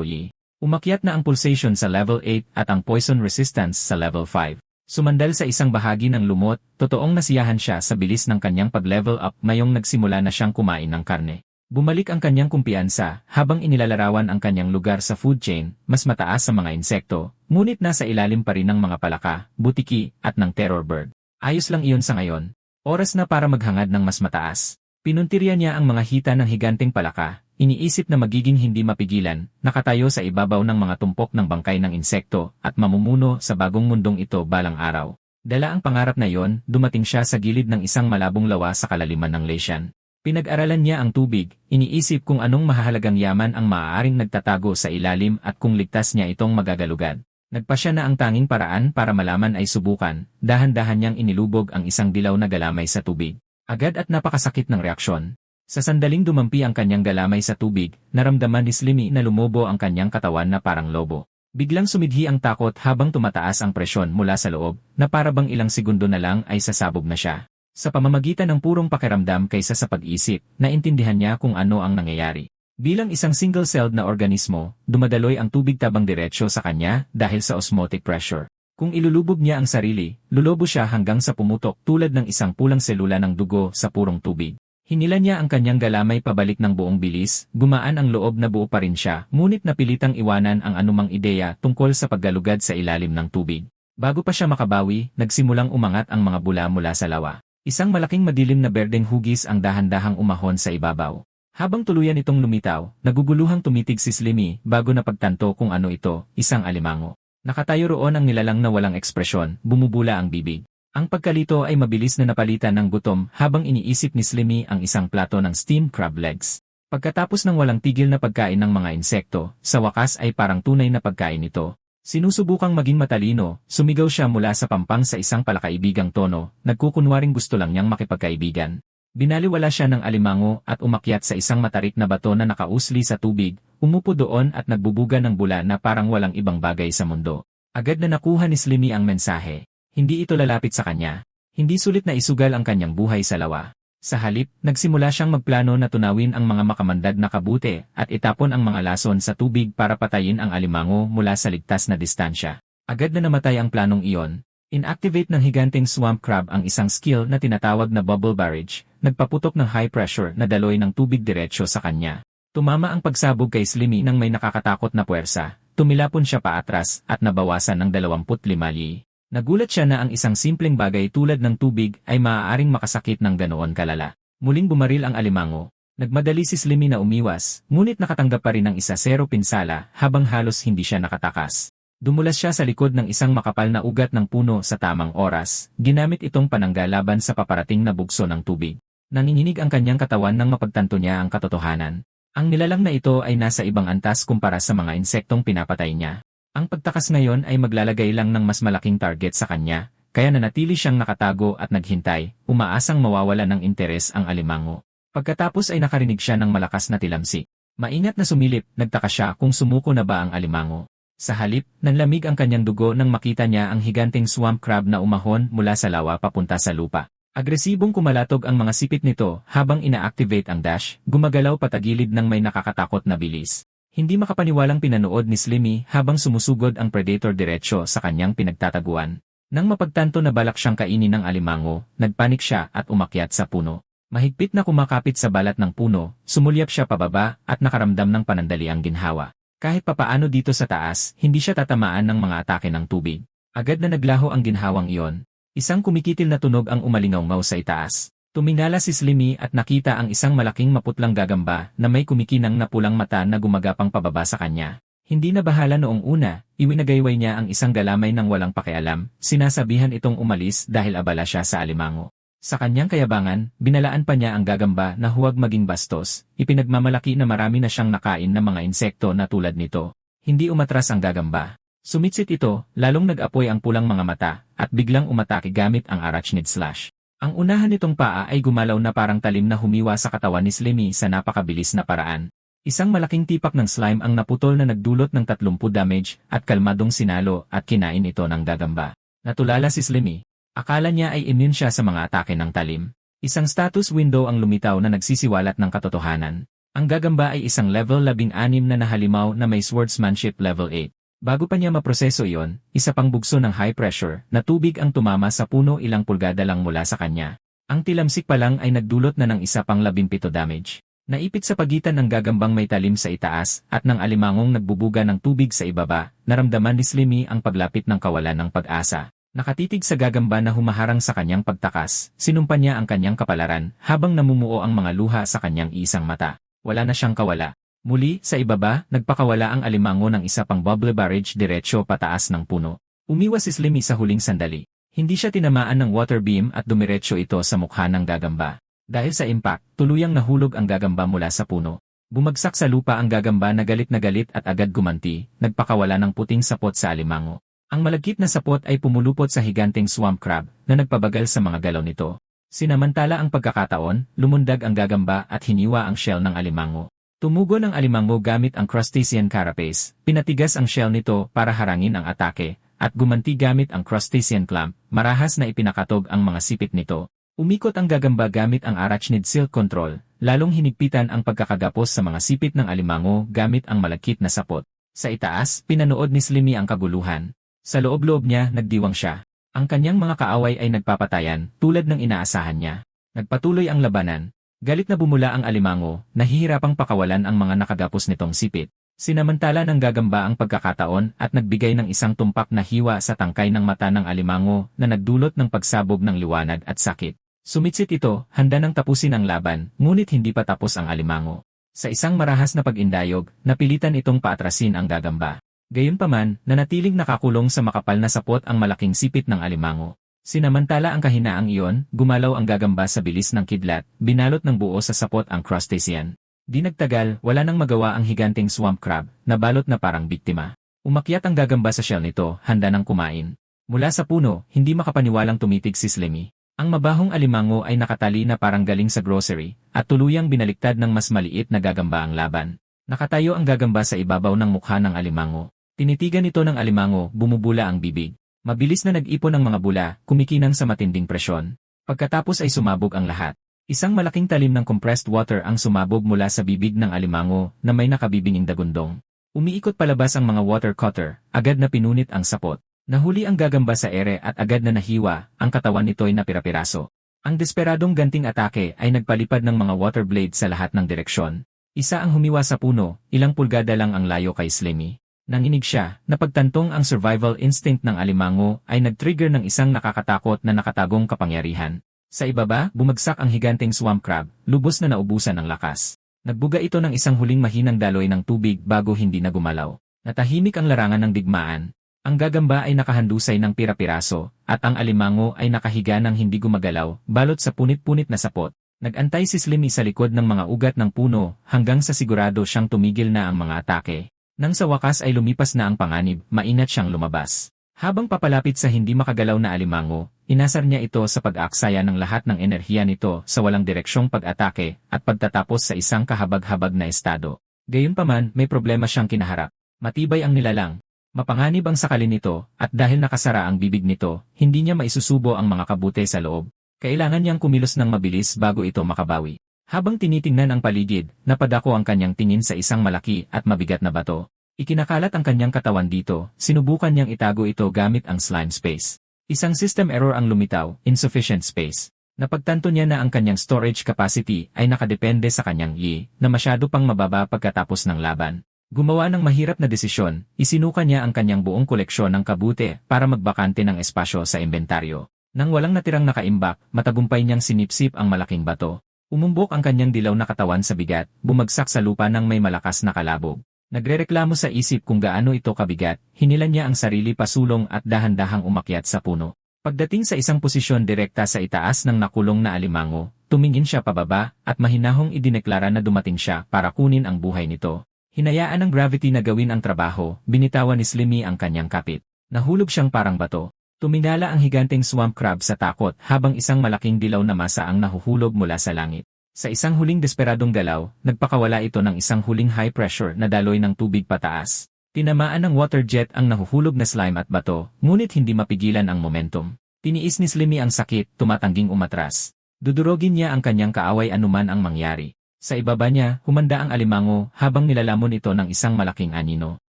Speaker 1: yi. Umakyat na ang pulsation sa level 8 at ang poison resistance sa level 5. Sumandal sa isang bahagi ng lumot, totoong nasiyahan siya sa bilis ng kanyang pag-level up ngayong nagsimula na siyang kumain ng karne. Bumalik ang kanyang kumpiyansa habang inilalarawan ang kanyang lugar sa food chain, mas mataas sa mga insekto, ngunit nasa ilalim pa rin ng mga palaka, butiki, at ng terror bird. Ayos lang iyon sa ngayon. Oras na para maghangad ng mas mataas. Pinuntirya niya ang mga hita ng higanteng palaka, iniisip na magiging hindi mapigilan, nakatayo sa ibabaw ng mga tumpok ng bangkay ng insekto at mamumuno sa bagong mundong ito balang araw. Dala ang pangarap na yon, dumating siya sa gilid ng isang malabong lawa sa kalaliman ng Latian. Pinag-aralan niya ang tubig, iniisip kung anong mahahalagang yaman ang maaaring nagtatago sa ilalim at kung ligtas niya itong magagalugad. Nagpasya na ang tanging paraan para malaman ay subukan, dahan-dahan niyang inilubog ang isang dilaw na galamay sa tubig. Agad at napakasakit ng reaksyon. Sa sandaling dumampi ang kanyang galamay sa tubig, naramdaman ni Slimmy na lumobo ang kanyang katawan na parang lobo. Biglang sumidhi ang takot habang tumataas ang presyon mula sa loob, na parabang ilang segundo na lang ay sasabog na siya. Sa pamamagitan ng purong pakiramdam kaysa sa pag-isip, naintindihan niya kung ano ang nangyayari. Bilang isang single-celled na organismo, dumadaloy ang tubig tabang diretsyo sa kanya dahil sa osmotic pressure. Kung ilulubog niya ang sarili, lulobo siya hanggang sa pumutok tulad ng isang pulang selula ng dugo sa purong tubig. Hinila niya ang kanyang galamay pabalik ng buong bilis, gumaan ang loob na buo pa rin siya, ngunit napilitang iwanan ang anumang ideya tungkol sa paggalugad sa ilalim ng tubig. Bago pa siya makabawi, nagsimulang umangat ang mga bula mula sa lawa. Isang malaking madilim na berdeng hugis ang dahan-dahang umahon sa ibabaw. Habang tuluyan itong lumitaw, naguguluhang tumitig si Slimmy bago napagtanto kung ano ito, isang alimango. Nakatayo roon ang nilalang na walang ekspresyon, bumubula ang bibig. Ang pagkalito ay mabilis na napalitan ng gutom habang iniisip ni Slimmy ang isang plato ng steamed crab legs. Pagkatapos ng walang tigil na pagkain ng mga insekto, sa wakas ay parang tunay na pagkain ito. Sinusubukang maging matalino, sumigaw siya mula sa pampang sa isang palakaibigang tono, nagkukunwaring gusto lang niyang makipagkaibigan. Binaliwala siya ng alimango at umakyat sa isang matarik na bato na nakausli sa tubig, umupo doon at nagbubuga ng bula na parang walang ibang bagay sa mundo. Agad na nakuha ni Slimmy ang mensahe. Hindi ito lalapit sa kanya. Hindi sulit na isugal ang kanyang buhay sa lawa. Sa halip, nagsimula siyang magplano na tunawin ang mga makamandag na kabute at itapon ang mga lason sa tubig para patayin ang alimango mula sa ligtas na distansya. Agad na namatay ang planong iyon. Inactivate ng higanteng swamp crab ang isang skill na tinatawag na bubble barrage, nagpaputok ng high pressure na daloy ng tubig diretsyo sa kanya. Tumama ang pagsabog kay Slimmy nang may nakakatakot na puwersa, tumilapon siya paatras at nabawasan ng 25 li. Nagulat siya na ang isang simpleng bagay tulad ng tubig ay maaaring makasakit ng ganoon kalala. Muling bumaril ang alimango. Nagmadali si Slimmy na umiwas, ngunit nakatanggap pa rin ng 1-0 pinsala habang halos hindi siya nakatakas. Dumulas siya sa likod ng isang makapal na ugat ng puno sa tamang oras, ginamit itong panangga laban sa paparating na bugso ng tubig. Nanginginig ang kanyang katawan nang mapagtanto niya ang katotohanan. Ang nilalang na ito ay nasa ibang antas kumpara sa mga insektong pinapatay niya. Ang pagtakas ngayon ay maglalagay lang ng mas malaking target sa kanya, kaya nanatili siyang nakatago at naghintay, umaasang mawawala ng interes ang alimango. Pagkatapos ay nakarinig siya ng malakas na tilamsik. Maingat na sumilip, nagtaka siya kung sumuko na ba ang alimango. Sa halip, nanlamig ang kanyang dugo nang makita niya ang higanteng swamp crab na umahon mula sa lawa papunta sa lupa. Agresibong kumalatog ang mga sipit nito habang ina-activate ang dash, gumagalaw patagilid ng may nakakatakot na bilis. Hindi makapaniwalang pinanood ni Slimmy habang sumusugod ang predator diretsyo sa kanyang pinagtataguan. Nang mapagtanto na balak siyang kainin ng alimango, nagpanik siya at umakyat sa puno. Mahigpit na kumakapit sa balat ng puno, sumulyap siya pababa at nakaramdam ng panandaliang ginhawa. Kahit papaano dito sa taas, hindi siya tatamaan ng mga atake ng tubig. Agad na naglaho ang ginhawang iyon. Isang kumikitil na tunog ang umalingaw sa itaas. Tumingala si Slimmy at nakita ang isang malaking maputlang gagamba na may kumikinang na pulang mata na gumagapang pababa sa kanya. Hindi na bahala noong una, iwinagayway niya ang isang galamay ng walang pakialam, sinasabihan itong umalis dahil abala siya sa alimango. Sa kanyang kayabangan, binalaan pa niya ang gagamba na huwag maging bastos, ipinagmamalaki na marami na siyang nakain ng mga insekto na tulad nito. Hindi umatras ang gagamba. Sumitsit ito, lalong nag-apoy ang pulang mga mata, at biglang umatake gamit ang arachnid slash. Ang unahan nitong paa ay gumalaw na parang talim na humiwa sa katawan ni Slimmy sa napakabilis na paraan. Isang malaking tipak ng slime ang naputol na nagdulot ng 30 damage at kalmadong sinalo at kinain ito ng gagamba. Natulala si Slimmy. Akala niya ay immune siya sa mga atake ng talim. Isang status window ang lumitaw na nagsisiwalat ng katotohanan. Ang gagamba ay isang level 16 na nahalimaw na may swordsmanship level 8. Bago pa niya maproseso iyon, isa pang bugso ng high pressure na tubig ang tumama sa puno ilang pulgada lang mula sa kanya. Ang tilamsik pa lang ay nagdulot na ng isa pang 17 damage. Naipit sa pagitan ng gagambang may talim sa itaas at ng alimangong nagbubuga ng tubig sa ibaba, naramdaman ni Slimmy ang paglapit ng kawalan ng pag-asa. Nakatitig sa gagamba na humaharang sa kanyang pagtakas, sinumpa niya ang kanyang kapalaran habang namumuo ang mga luha sa kanyang isang mata. Wala na siyang kawala. Muli, sa ibaba, nagpakawala ang alimango ng isa pang bubble barrage diretsyo pataas ng puno. Umiwas si Slimmy sa huling sandali. Hindi siya tinamaan ng water beam at dumiretsyo ito sa mukha ng gagamba. Dahil sa impact, tuluyang nahulog ang gagamba mula sa puno. Bumagsak sa lupa ang gagamba na galit at agad gumanti, nagpakawala ng puting sapot sa alimango. Ang malagkit na sapot ay pumulupot sa higanteng swamp crab na nagpabagal sa mga galaw nito. Sinamantala ang pagkakataon, lumundag ang gagamba at hiniwa ang shell ng alimango. Tumugon ang alimango gamit ang crustacean carapace, pinatigas ang shell nito para harangin ang atake, at gumanti gamit ang crustacean clamp, marahas na ipinakatog ang mga sipit nito. Umikot ang gagamba gamit ang arachnid silk control, lalong hinigpitan ang pagkakagapos sa mga sipit ng alimango gamit ang malagkit na sapot. Sa itaas, pinanood ni Slimmy ang kaguluhan. Sa loob-loob niya, nagdiwang siya. Ang kanyang mga kaaway ay nagpapatayan, tulad ng inaasahan niya. Nagpatuloy ang labanan. Galit na bumula ang alimango, nahihirapang pakawalan ang mga nakagapos nitong sipit. Sinamantala ng gagamba ang pagkakataon at nagbigay ng isang tumpak na hiwa sa tangkay ng mata ng alimango na nagdulot ng pagsabog ng liwanag at sakit. Sumitsit ito, handa nang tapusin ang laban, ngunit hindi pa tapos ang alimango. Sa isang marahas na pag-indayog, napilitan itong paatrasin ang gagamba. Gayunpaman, nanatiling nakakulong sa makapal na sapot ang malaking sipit ng alimango. Sinamantala ang kahinaang iyon, gumalaw ang gagamba sa bilis ng kidlat, binalot ng buo sa sapot ang crustacean. Di nagtagal, wala nang magawa ang higanteng swamp crab, nabalot na parang biktima. Umakyat ang gagamba sa shell nito, handa nang kumain. Mula sa puno, hindi makapaniwalang tumitig si Slimmy. Ang mabahong alimango ay nakatali na parang galing sa grocery, at tuluyang binaliktad ng mas maliit na gagamba ang laban. Nakatayo ang gagamba sa ibabaw ng mukha ng alimango. Tinitigan ito ng alimango, bumubula ang bibig. Mabilis na nag-ipon ang mga bula, kumikinang sa matinding presyon. Pagkatapos ay sumabog ang lahat. Isang malaking talim ng compressed water ang sumabog mula sa bibig ng alimango na may nakabibinging dagundong. Umiikot palabas ang mga water cutter, agad na pinunit ang sapot. Nahuli ang gagamba sa ere at agad na nahiwa, ang katawan nito'y napira-piraso. Ang desperadong ganting atake ay nagpalipad ng mga water blade sa lahat ng direksyon. Isa ang humiwa sa puno, ilang pulgada lang ang layo kay Slimmy. Nanginig siya, napagtantong ang survival instinct ng alimango ay nag-trigger ng isang nakakatakot na nakatagong kapangyarihan. Sa ibaba, bumagsak ang higanteng swamp crab, lubos na naubusan ng lakas. Nagbuga ito ng isang huling mahinang daloy ng tubig bago hindi na gumalaw. Natahimik ang larangan ng digmaan. Ang gagamba ay nakahandusay ng pira-piraso, at ang alimango ay nakahiga ng hindi gumagalaw, balot sa punit-punit na sapot. Nag-antay si Slimmy sa likod ng mga ugat ng puno hanggang sa sigurado siyang tumigil na ang mga atake. Nang sa wakas ay lumipas na ang panganib, mainat siyang lumabas. Habang papalapit sa hindi makagalaw na alimango, inasar niya ito sa pag-aaksaya ng lahat ng enerhiya nito sa walang direksyong pag-atake at pagtatapos sa isang kahabag-habag na estado. Gayunpaman, may problema siyang kinaharap. Matibay ang nilalang. Mapanganib ang sakali nito, at dahil nakasara ang bibig nito, hindi niya maisusubo ang mga kabute sa loob. Kailangan niyang kumilos ng mabilis bago ito makabawi. Habang tinitingnan ang paligid, napadako ang kanyang tingin sa isang malaki at mabigat na bato. Ikinakalat ang kanyang katawan dito, sinubukan niyang itago ito gamit ang slime space. Isang system error ang lumitaw, insufficient space. Napagtanto niya na ang kanyang storage capacity ay nakadepende sa kanyang yi, na masyado pang mababa pagkatapos ng laban. Gumawa ng mahirap na desisyon, isinuka niya ang kanyang buong koleksyon ng kabute para magbakante ng espasyo sa inventaryo. Nang walang natirang nakaimbak, matagumpay niyang sinipsip ang malaking bato. Umumbok ang kanyang dilaw na katawan sa bigat, bumagsak sa lupa nang may malakas na kalabog. Nagrereklamo sa isip kung gaano ito kabigat, hinilan niya ang sarili pasulong at dahan-dahang umakyat sa puno. Pagdating sa isang posisyon direkta sa itaas ng nakulong na alimango, tumingin siya pababa at mahinahong idineklara na dumating siya para kunin ang buhay nito. Hinayaan ng gravity na gawin ang trabaho, binitawan ni Slimmy ang kanyang kapit. Nahulog siyang parang bato. Tumingala ang higanteng swamp crab sa takot habang isang malaking dilaw na masa ang nahuhulog mula sa langit. Sa isang huling desperadong galaw, nagpakawala ito ng isang huling high pressure na daloy ng tubig pataas. Tinamaan ng water jet ang nahuhulog na slime at bato, ngunit hindi mapigilan ang momentum. Tiniis ni Slimmy ang sakit, tumatangging umatras. Dudurogin niya ang kanyang kaaway anuman ang mangyari. Sa ibaba niya, humanda ang alimango habang nilalamon ito ng isang malaking anino.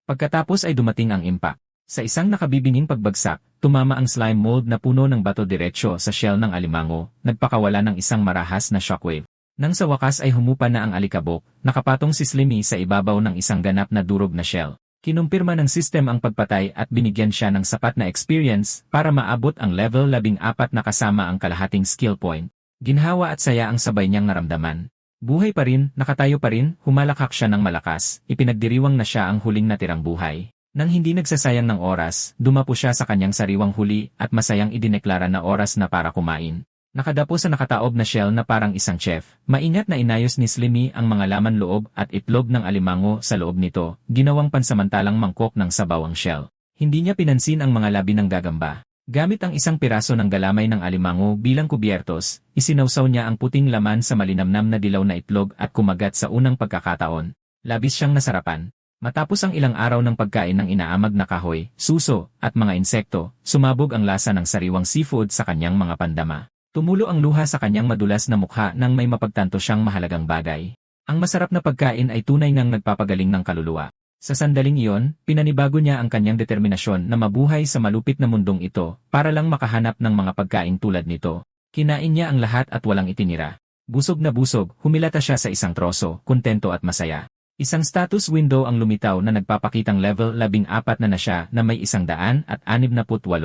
Speaker 1: Pagkatapos ay dumating ang impact. Sa isang nakabibinging pagbagsak, tumama ang slime mold na puno ng bato diretsyo sa shell ng alimango, nagpakawala ng isang marahas na shockwave. Nang sa wakas ay humupa na ang alikabok, nakapatong si Slimmy sa ibabaw ng isang ganap na durog na shell. Kinumpirma ng system ang pagpatay at binigyan siya ng sapat na experience para maabot ang level 14 na kasama ang kalahating skill point. Ginhawa at saya ang sabay niyang naramdaman. Buhay pa rin, nakatayo pa rin, humalakhak siya ng malakas, ipinagdiriwang na siya ang huling natirang buhay. Nang hindi nagsasayang ng oras, dumapo siya sa kanyang sariwang huli at masayang idineklara na oras na para kumain. Nakadapo sa nakataob na shell na parang isang chef, maingat na inayos ni Slimmy ang mga laman loob at itlog ng alimango sa loob nito, ginawang pansamantalang mangkok ng sabaw ang shell. Hindi niya pinansin ang mga labi ng gagamba. Gamit ang isang piraso ng galamay ng alimango bilang kubyertos, isinawsaw niya ang puting laman sa malinamnam na dilaw na itlog at kumagat sa unang pagkakataon. Labis siyang nasarapan. Matapos ang ilang araw ng pagkain ng inaamag na kahoy, suso, at mga insekto, sumabog ang lasa ng sariwang seafood sa kanyang mga pandama. Tumulo ang luha sa kanyang madulas na mukha nang may mapagtanto siyang mahalagang bagay. Ang masarap na pagkain ay tunay ngang nagpapagaling ng kaluluwa. Sa sandaling iyon, pinanibago niya ang kanyang determinasyon na mabuhay sa malupit na mundong ito para lang makahanap ng mga pagkain tulad nito. Kinain niya ang lahat at walang itinira. Busog na busog, humilata siya sa isang troso, kontento at masaya. Isang status window ang lumitaw na nagpapakitang level 14 na siya na may 168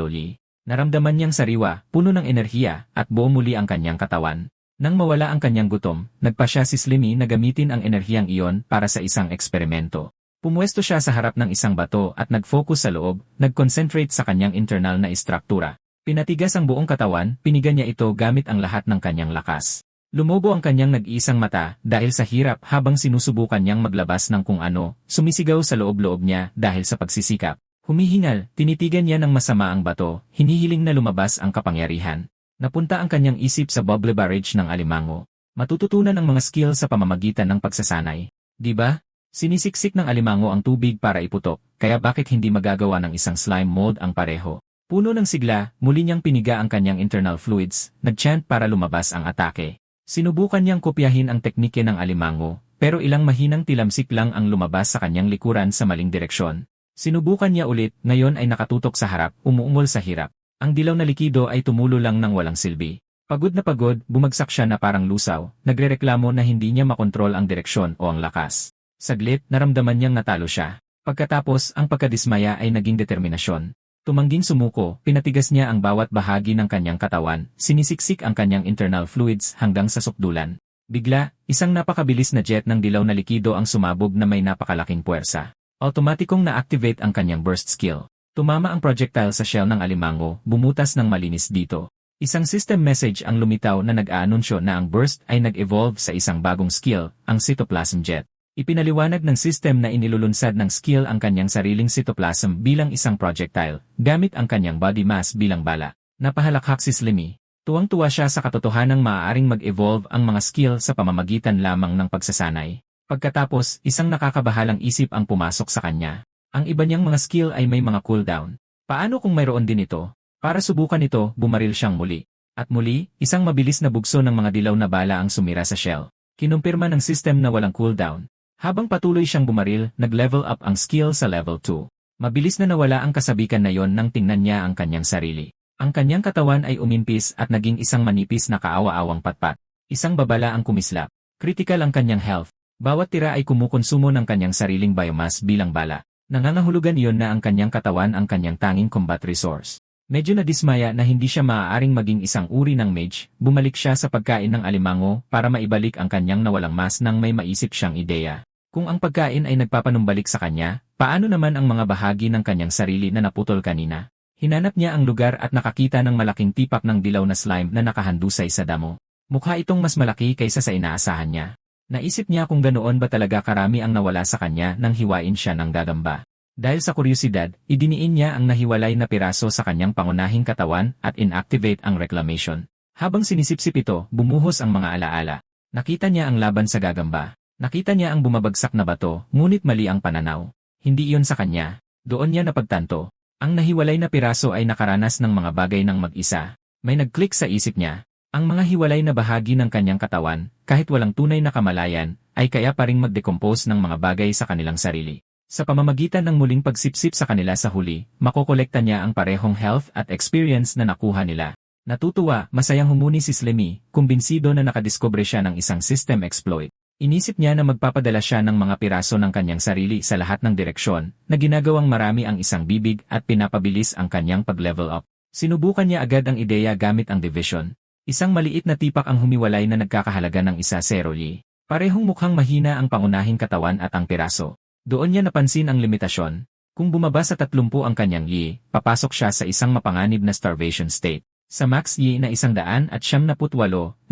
Speaker 1: li. Naramdaman niyang sariwa, puno ng enerhiya, at buo muli ang kanyang katawan. Nang mawala ang kanyang gutom, nagpasya si Slimmy na gamitin ang enerhiyang iyon para sa isang eksperimento. Pumwesto siya sa harap ng isang bato at nag-focus sa loob, nag-concentrate sa kanyang internal na istruktura. Pinatigas ang buong katawan, piniga niya ito gamit ang lahat ng kanyang lakas. Lumobo ang kanyang nag-iisang mata dahil sa hirap habang sinusubukan niyang maglabas ng kung ano, sumisigaw sa loob-loob niya dahil sa pagsisikap. Humihingal, tinitigan niya ng masama ang bato, hinihiling na lumabas ang kapangyarihan. Napunta ang kanyang isip sa bubble barrage ng alimango. Matututunan ang mga skill sa pamamagitan ng pagsasanay. Diba? Sinisiksik ng alimango ang tubig para iputok, kaya bakit hindi magagawa ng isang slime mold ang pareho? Puno ng sigla, muli niyang piniga ang kanyang internal fluids, nag-chant para lumabas ang atake. Sinubukan niyang kopyahin ang teknike ng alimango, pero ilang mahinang tilamsik lang ang lumabas sa kanyang likuran sa maling direksyon. Sinubukan niya ulit, ngayon ay nakatutok sa harap, umuungol sa hirap. Ang dilaw na likido ay tumulo lang ng walang silbi. Pagod na pagod, bumagsak siya na parang lusaw, nagrereklamo na hindi niya makontrol ang direksyon o ang lakas. Saglit, naramdaman niyang natalo siya. Pagkatapos, ang pagkadismaya ay naging determinasyon. Tumangging sumuko, pinatigas niya ang bawat bahagi ng kanyang katawan, sinisiksik ang kanyang internal fluids hanggang sa sukdulan. Bigla, isang napakabilis na jet ng dilaw na likido ang sumabog na may napakalaking puwersa. Automatikong na-activate ang kanyang burst skill. Tumama ang projectile sa shell ng alimango, bumutas ng malinis dito. Isang system message ang lumitaw na nag-aanunsyo na ang burst ay nag-evolve sa isang bagong skill, ang cytoplasm jet. Ipinaliwanag ng system na inilulunsad ng skill ang kanyang sariling cytoplasm bilang isang projectile, gamit ang kanyang body mass bilang bala. Napahalakhak si Slimmy. Tuwang-tuwa siya sa katotohanang maaaring mag-evolve ang mga skill sa pamamagitan lamang ng pagsasanay. Pagkatapos, isang nakakabahalang isip ang pumasok sa kanya. Ang iba niyang mga skill ay may mga cooldown. Paano kung mayroon din ito? Para subukan ito, bumaril siyang muli. At muli, isang mabilis na bugso ng mga dilaw na bala ang sumira sa shell. Kinumpirma ng system na walang cooldown. Habang patuloy siyang bumaril, nag-level up ang skill sa level 2. Mabilis na nawala ang kasabikan na yon nang tingnan niya ang kanyang sarili. Ang kanyang katawan ay umimpis at naging isang manipis na kaawa-awang patpat. Isang babala ang kumislap. Critical ang kanyang health. Bawat tira ay kumukonsumo ng kanyang sariling biomass bilang bala. Nangangahulugan iyon na ang kanyang katawan ang kanyang tanging combat resource. Medyo nadismaya na hindi siya maaaring maging isang uri ng mage, bumalik siya sa pagkain ng alimango para maibalik ang kanyang nawalang mass nang may maisip siyang ideya. Kung ang pagkain ay nagpapanumbalik sa kanya, paano naman ang mga bahagi ng kanyang sarili na naputol kanina? Hinanap niya ang lugar at nakakita ng malaking tipak ng dilaw na slime na nakahandusay sa damo. Mukha itong mas malaki kaysa sa inaasahan niya. Naisip niya kung ganoon ba talaga karami ang nawala sa kanya nang hiwain siya ng gagamba. Dahil sa kuryosidad, idiniin niya ang nahiwalay na piraso sa kanyang pangunahing katawan at inactivate ang reclamation. Habang sinisipsip ito, bumuhos ang mga alaala. Nakita niya ang laban sa gagamba. Nakita niya ang bumabagsak na bato, ngunit mali ang pananaw. Hindi iyon sa kanya. Doon niya napagtanto. Ang nahiwalay na piraso ay nakaranas ng mga bagay ng mag-isa. May nag-click sa isip niya. Ang mga hiwalay na bahagi ng kanyang katawan, kahit walang tunay na kamalayan, ay kaya pa ring mag-decompose ng mga bagay sa kanilang sarili. Sa pamamagitan ng muling pagsipsip sa kanila sa huli, makokolekta niya ang parehong health at experience na nakuha nila. Natutuwa, masayang humuni si Slimmy, kumbinsido na nakadiskubre siya ng isang system exploit. Inisip niya na magpapadala siya ng mga piraso ng kanyang sarili sa lahat ng direksyon, na ginagawang marami ang isang bibig at pinapabilis ang kanyang pag-level up. Sinubukan niya agad ang ideya gamit ang division. Isang maliit na tipak ang humiwalay na nagkakahalaga ng isa seroli. Parehong mukhang mahina ang pangunahing katawan at ang piraso. Doon niya napansin ang limitasyon. Kung bumaba sa 30 ang kanyang yi, papasok siya sa isang mapanganib na starvation state. Sa max yi na 178,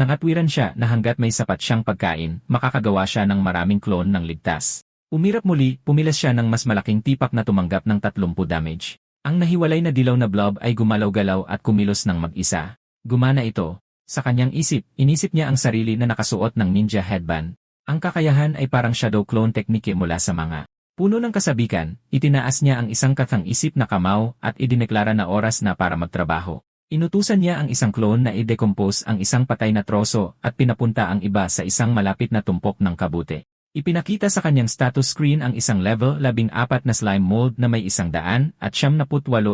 Speaker 1: nangatwiran siya na hanggat may sapat siyang pagkain, makakagawa siya ng maraming clone ng ligtas. Umirap muli, pumilas siya ng mas malaking tipak na tumanggap ng 30 damage. Ang nahiwalay na dilaw na blob ay gumalaw-galaw at kumilos ng mag-isa. Gumana ito. Sa kanyang inisip niya ang sarili na nakasuot ng ninja headband. Ang kakayahan ay parang shadow clone technique mula sa mga puno ng kasabikan. Itinaas niya ang isang kathang isip na kamao at idineklara na oras na para magtrabaho. Inutusan niya ang isang clone na i-decompose ang isang patay na troso at pinapunta ang iba sa isang malapit na tumpok ng kabute. Ipinakita sa kanyang status screen ang isang level 14 na slime mold na may 178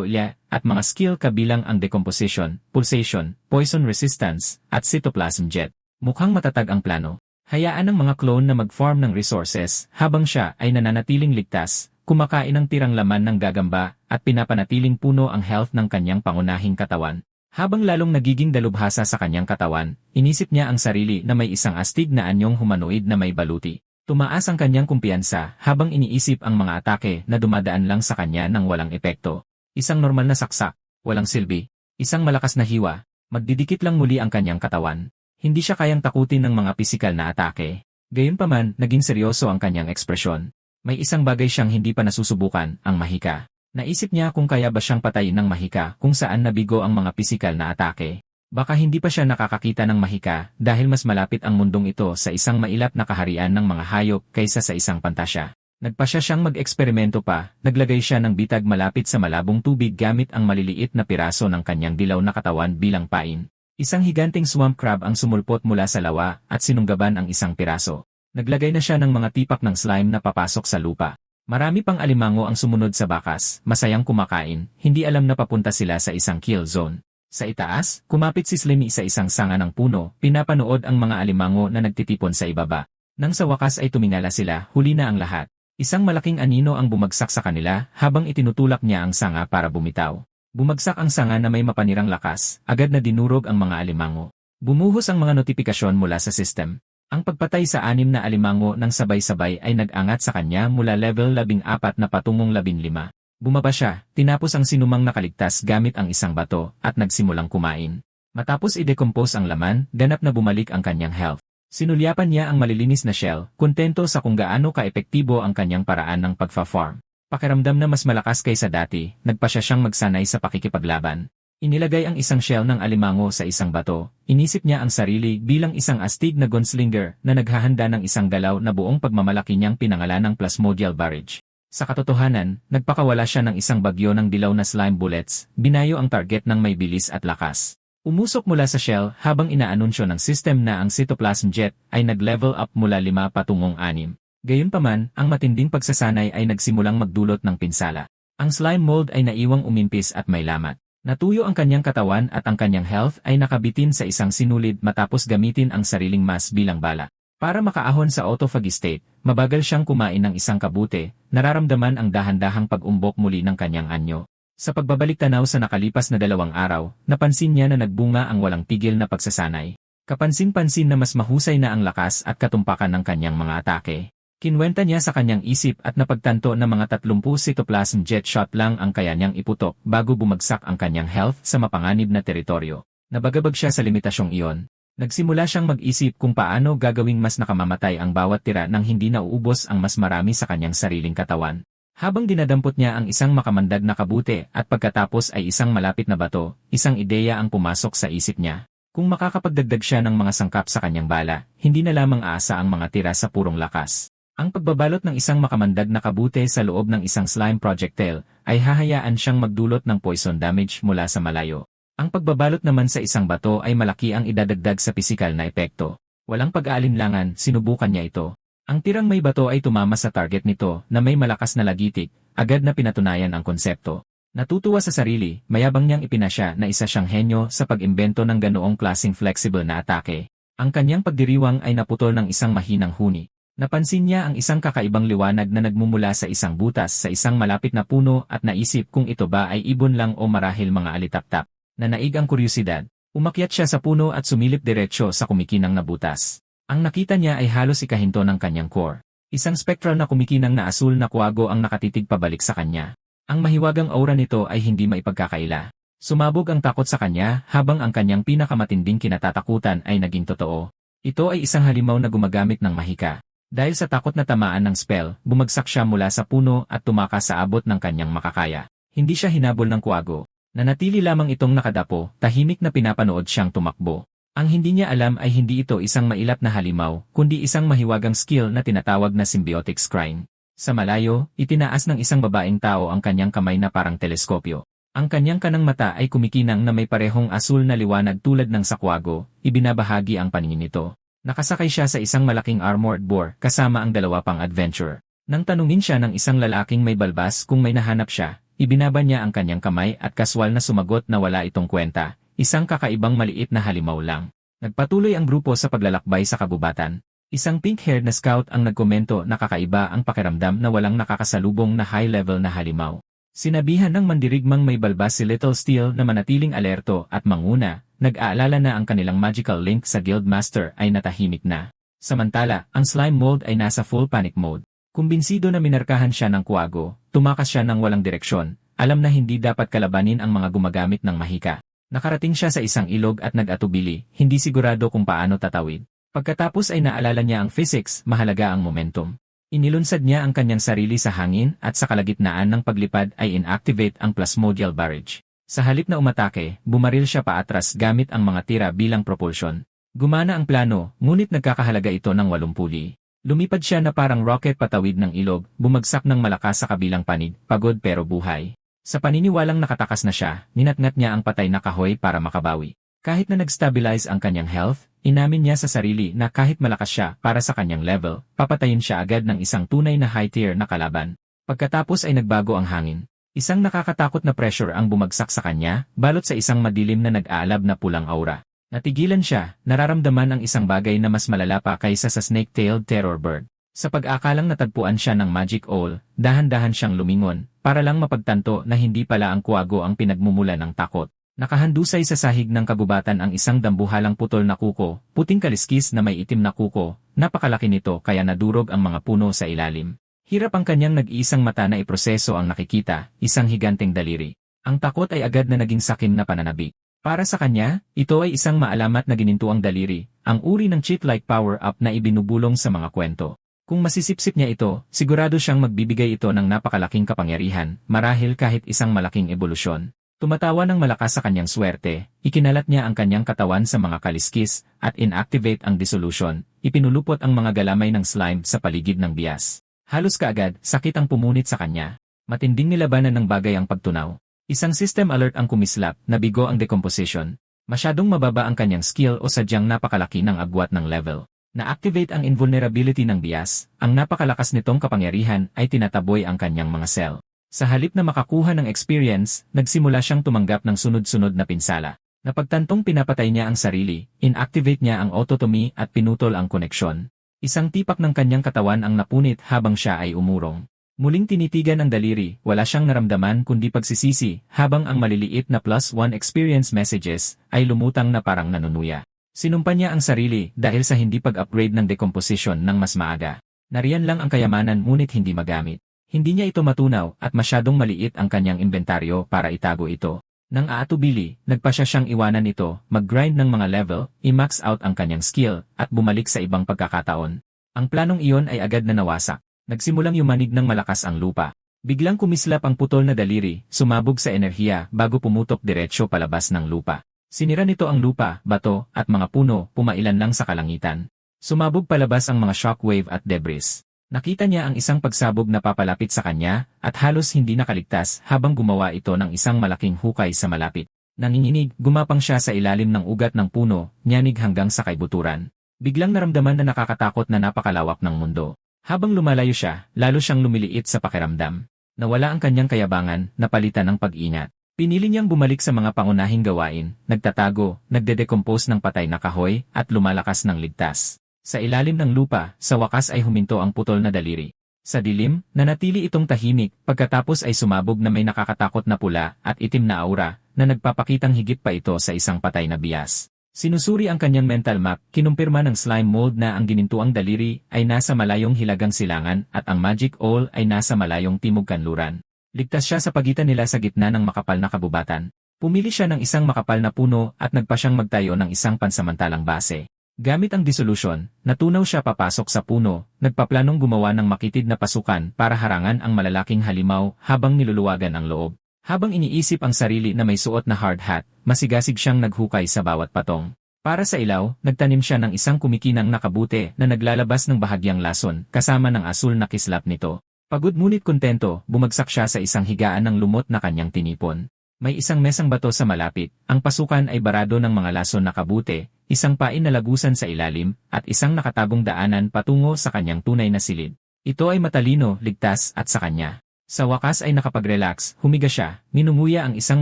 Speaker 1: ilya at mga skill kabilang ang decomposition, pulsation, poison resistance, at cytoplasm jet. Mukhang matatag ang plano. Hayaan ng mga clone na mag-farm ng resources habang siya ay nananatiling ligtas, kumakain ng tirang laman ng gagamba at pinapanatiling puno ang health ng kanyang pangunahing katawan. Habang lalong nagiging dalubhasa sa kanyang katawan, inisip niya ang sarili na may isang astig na anyong humanoid na may baluti. Tumaas ang kanyang kumpiyansa habang iniisip ang mga atake na dumadaan lang sa kanya ng walang epekto. Isang normal na saksak, walang silbi. Isang malakas na hiwa, magdidikit lang muli ang kanyang katawan. Hindi siya kayang takutin ng mga pisikal na atake. Gayunpaman, naging seryoso ang kanyang ekspresyon. May isang bagay siyang hindi pa nasusubukan, ang mahika. Naisip niya kung kaya ba siyang patayin ng mahika kung saan nabigo ang mga pisikal na atake. Baka hindi pa siya nakakakita ng mahika dahil mas malapit ang mundong ito sa isang mailap na kaharian ng mga hayop kaysa sa isang pantasya. Nagpasya siyang mag-eksperimento pa, naglagay siya ng bitag malapit sa malabong tubig gamit ang maliliit na piraso ng kanyang dilaw na katawan bilang pain. Isang higanting swamp crab ang sumulpot mula sa lawa at sinunggaban ang isang piraso. Naglagay na siya ng mga tipak ng slime na papasok sa lupa. Marami pang alimango ang sumunod sa bakas, masayang kumakain, hindi alam na papunta sila sa isang kill zone. Sa itaas, kumapit si Slimmy sa isang sanga ng puno, pinapanood ang mga alimango na nagtitipon sa ibaba. Nang sa wakas ay tumingala sila, huli na ang lahat. Isang malaking anino ang bumagsak sa kanila habang itinutulak niya ang sanga para bumitaw. Bumagsak ang sanga na may mapanirang lakas, agad na dinurog ang mga alimango. Bumuhos ang mga notifikasyon mula sa system. Ang pagpatay sa 6 na alimango ng sabay-sabay ay nag-angat sa kanya mula level 14 na patungong 15. Bumaba siya, tinapos ang sinumang nakaligtas gamit ang isang bato, at nagsimulang kumain. Matapos i-decompose ang laman, ganap na bumalik ang kanyang health. Sinulyapan niya ang malilinis na shell, kontento sa kung gaano ka-epektibo ang kanyang paraan ng pagfa-farm. Pakiramdam na mas malakas kaysa dati, nagpa siya siyang magsanay sa pakikipaglaban. Inilagay ang isang shell ng alimango sa isang bato. Inisip niya ang sarili bilang isang astig na gunslinger na naghahanda ng isang galaw na buong pagmamalaki niyang pinangalan ng Plasmodial Barrage. Sa katotohanan, nagpakawala siya ng isang bagyo ng dilaw na slime bullets, binayo ang target ng may bilis at lakas. Umusok mula sa shell habang inaanunsyo ng system na ang cytoplasm jet ay nag-level up mula 5 patungong 6. Gayunpaman, ang matinding pagsasanay ay nagsimulang magdulot ng pinsala. Ang slime mold ay naiwang umimpis at may lamat. Natuyo ang kanyang katawan at ang kanyang health ay nakabitin sa isang sinulid matapos gamitin ang sariling mass bilang bala. Para makaahon sa autophagy state, mabagal siyang kumain ng isang kabute, nararamdaman ang dahan-dahang pag-umbok muli ng kanyang anyo. Sa pagbabalik tanaw sa nakalipas na 2 araw, napansin niya na nagbunga ang walang tigil na pagsasanay. Kapansin-pansin na mas mahusay na ang lakas at katumpakan ng kanyang mga atake. Kinwenta niya sa kanyang isip at napagtanto na mga 30 cytoplasm jet shot lang ang kaya niyang iputok bago bumagsak ang kanyang health sa mapanganib na teritoryo. Nabagabag siya sa limitasyong iyon. Nagsimula siyang mag-isip kung paano gagawing mas nakamamatay ang bawat tira nang hindi nauubos ang mas marami sa kanyang sariling katawan. Habang dinadampot niya ang isang makamandag na kabute at pagkatapos ay isang malapit na bato, isang ideya ang pumasok sa isip niya. Kung makakapagdagdag siya ng mga sangkap sa kanyang bala, hindi na lamang aasa ang mga tira sa purong lakas. Ang pagbabalot ng isang makamandag na kabute sa loob ng isang slime projectile ay hahayaan siyang magdulot ng poison damage mula sa malayo. Ang pagbabalot naman sa isang bato ay malaki ang idadagdag sa pisikal na epekto. Walang pag-aalinlangan, sinubukan niya ito. Ang tirang may bato ay tumama sa target nito na may malakas na lagitik, agad na pinatunayan ang konsepto. Natutuwa sa sarili, mayabang niyang ipinasya na isa siyang henyo sa pag-imbento ng ganoong klaseng flexible na atake. Ang kanyang pagdiriwang ay naputol ng isang mahinang huni. Napansin niya ang isang kakaibang liwanag na nagmumula sa isang butas sa isang malapit na puno at naisip kung ito ba ay ibon lang o marahil mga alitaptap. Nanaig ang kuryosidad. Umakyat siya sa puno at sumilip diretsyo sa kumikinang na butas. Ang nakita niya ay halos ikahinto ng kanyang core. Isang spectral na kumikinang na asul na kuwago ang nakatitig pabalik sa kanya. Ang mahiwagang aura nito ay hindi maipagkakaila. Sumabog ang takot sa kanya habang ang kanyang pinakamatinding kinatatakutan ay naging totoo. Ito ay isang halimaw na gumagamit ng mahika. Dahil sa takot na tamaan ng spell, bumagsak siya mula sa puno at tumakas sa abot ng kanyang makakaya. Hindi siya hinabol ng kuwago. Nanatili lamang itong nakadapo, tahimik na pinapanood siyang tumakbo. Ang hindi niya alam ay hindi ito isang mailap na halimaw, kundi isang mahiwagang skill na tinatawag na symbiotic scrying. Sa malayo, itinaas ng isang babaeng tao ang kanyang kamay na parang teleskopyo. Ang kanyang kanang mata ay kumikinang na may parehong asul na liwanag tulad ng sa kuwago, ibinabahagi ang paningin nito. Nakasakay siya sa isang malaking armored boar kasama ang 2 pang adventurer. Nang tanungin siya ng isang lalaking may balbas kung may nahanap siya, ibinaba niya ang kanyang kamay at kaswal na sumagot na wala itong kwenta, isang kakaibang maliit na halimaw lang. Nagpatuloy ang grupo sa paglalakbay sa kabubatan. Isang pink-haired na scout ang nagkomento na kakaiba ang pakiramdam na walang nakakasalubong na high-level na halimaw. Sinabihan ng mandirigmang may balbas si Little Steel na manatiling alerto at manguna. Nag-aalala na ang kanilang magical link sa Guildmaster ay natahimik na. Samantala, ang slime mold ay nasa full panic mode. Kumbinsido na minarkahan siya ng kuwago, tumakas siya ng walang direksyon, alam na hindi dapat kalabanin ang mga gumagamit ng mahika. Nakarating siya sa isang ilog at nag-atubili, hindi sigurado kung paano tatawid. Pagkatapos ay naalala niya ang physics, mahalaga ang momentum. Inilunsad niya ang kanyang sarili sa hangin at sa kalagitnaan ng paglipad ay inactivate ang Plasmodial Barrage. Sa halip na umatake, bumaril siya paatras gamit ang mga tira bilang propulsion. Gumana ang plano, ngunit nagkakahalaga ito ng 8 puli. Lumipad siya na parang rocket patawid ng ilog, bumagsak ng malakas sa kabilang panig, pagod pero buhay. Sa paniniwalang nakatakas na siya, ninatngat niya ang patay na kahoy para makabawi. Kahit na nag-stabilize ang kanyang health, inamin niya sa sarili na kahit malakas siya para sa kanyang level, papatayin siya agad ng isang tunay na high-tier na kalaban. Pagkatapos ay nagbago ang hangin. Isang nakakatakot na pressure ang bumagsak sa kanya, balot sa isang madilim na nag-aalab na pulang aura. Natigilan siya, nararamdaman ang isang bagay na mas malala pa kaysa sa snake-tailed terror bird. Sa pag-akalang natagpuan siya ng magic owl, dahan-dahan siyang lumingon, para lang mapagtanto na hindi pala ang kuwago ang pinagmumula ng takot. Nakahandusay sa sahig ng kabubatan ang isang dambuhalang putol na kuko, puting kaliskis na may itim na kuko, napakalaki nito kaya nadurog ang mga puno sa ilalim. Hirap ang kanyang nag-iisang mata na iproseso ang nakikita, isang higanteng daliri. Ang takot ay agad na naging sakim na pananabik. Para sa kanya, ito ay isang maalamat na ginintuang daliri, ang uri ng cheat-like power-up na ibinubulong sa mga kwento. Kung masisipsip niya ito, sigurado siyang magbibigay ito ng napakalaking kapangyarihan, marahil kahit isang malaking ebolusyon. Tumatawa ng malakas sa kanyang swerte, ikinalat niya ang kanyang katawan sa mga kaliskis, at inactivate ang dissolution, ipinulupot ang mga galamay ng slime sa paligid ng bias. Halos kaagad, sakit ang pumunit sa kanya. Matinding nilabanan ng bagay ang pagtunaw. Isang system alert ang kumislap, nabigo ang decomposition. Masyadong mababa ang kanyang skill o sadyang napakalaki ng agwat ng level. Na-activate ang invulnerability ng bias, ang napakalakas nitong kapangyarihan ay tinataboy ang kanyang mga cell. Sa halip na makakuha ng experience, nagsimula siyang tumanggap ng sunod-sunod na pinsala. Napagtantong pinapatay niya ang sarili, inactivate niya ang autotomy at pinutol ang koneksyon. Isang tipak ng kanyang katawan ang napunit habang siya ay umurong. Muling tinitigan ang daliri, wala siyang naramdaman kundi pagsisisi, habang ang maliliit na +1 experience messages ay lumutang na parang nanunuya. Sinumpa niya ang sarili dahil sa hindi pag-upgrade ng decomposition ng mas maaga. Nariyan lang ang kayamanan ngunit hindi magamit. Hindi niya ito matunaw at masyadong maliit ang kanyang inventaryo para itago ito. Nang aatubili, nagpasya siyang iwanan ito, mag-grind ng mga level, i-max out ang kanyang skill, at bumalik sa ibang pagkakataon. Ang planong iyon ay agad na nawasak. Nagsimulang yumanig ng malakas ang lupa. Biglang kumislap ang putol na daliri, sumabog sa enerhiya bago pumutok diretsyo palabas ng lupa. Sinira nito ang lupa, bato, at mga puno, pumailan lang sa kalangitan. Sumabog palabas ang mga shockwave at debris. Nakita niya ang isang pagsabog na papalapit sa kanya, at halos hindi nakaligtas habang gumawa ito ng isang malaking hukay sa malapit. Nanginginig, gumapang siya sa ilalim ng ugat ng puno, nyanig hanggang sa kaibuturan. Biglang naramdaman na nakakatakot na napakalawak ng mundo. Habang lumalayo siya, lalo siyang lumiliit sa pakiramdam. Nawala ang kanyang kayabangan, napalitan ng pag-ingat. Pinili niyang bumalik sa mga pangunahing gawain, nagtatago, nagde-decompose ng patay na kahoy, at lumalakas ng ligtas. Sa ilalim ng lupa, sa wakas ay huminto ang putol na daliri. Sa dilim, nanatili itong tahimik, pagkatapos ay sumabog na may nakakatakot na pula at itim na aura, na nagpapakitang higit pa ito sa isang patay na bias. Sinusuri ang kanyang mental map, kinumpirma ng slime mold na ang ginintuang daliri ay nasa malayong hilagang silangan at ang magic owl ay nasa malayong timog kanluran. Ligtas siya sa pagitan nila sa gitna ng makapal na kabubatan. Pumili siya ng isang makapal na puno at nagpa siyang magtayo ng isang pansamantalang base. Gamit ang dissolution, natunaw siya papasok sa puno, nagpaplanong gumawa ng makitid na pasukan para harangan ang malalaking halimaw habang niluluwagan ang loob. Habang iniisip ang sarili na may suot na hard hat, masigasig siyang naghukay sa bawat patong. Para sa ilaw, nagtanim siya ng isang kumikinang nakabute na naglalabas ng bahagyang lason kasama ng asul na kislap nito. Pagod ngunit kontento, bumagsak siya sa isang higaan ng lumot na kanyang tinipon. May isang mesang bato sa malapit, ang pasukan ay barado ng mga lason na kabute, isang pain na lagusan sa ilalim, at isang nakatagong daanan patungo sa kanyang tunay na silid. Ito ay matalino, ligtas, at sa kanya. Sa wakas ay nakapag-relax, humiga siya, ninunguya ang isang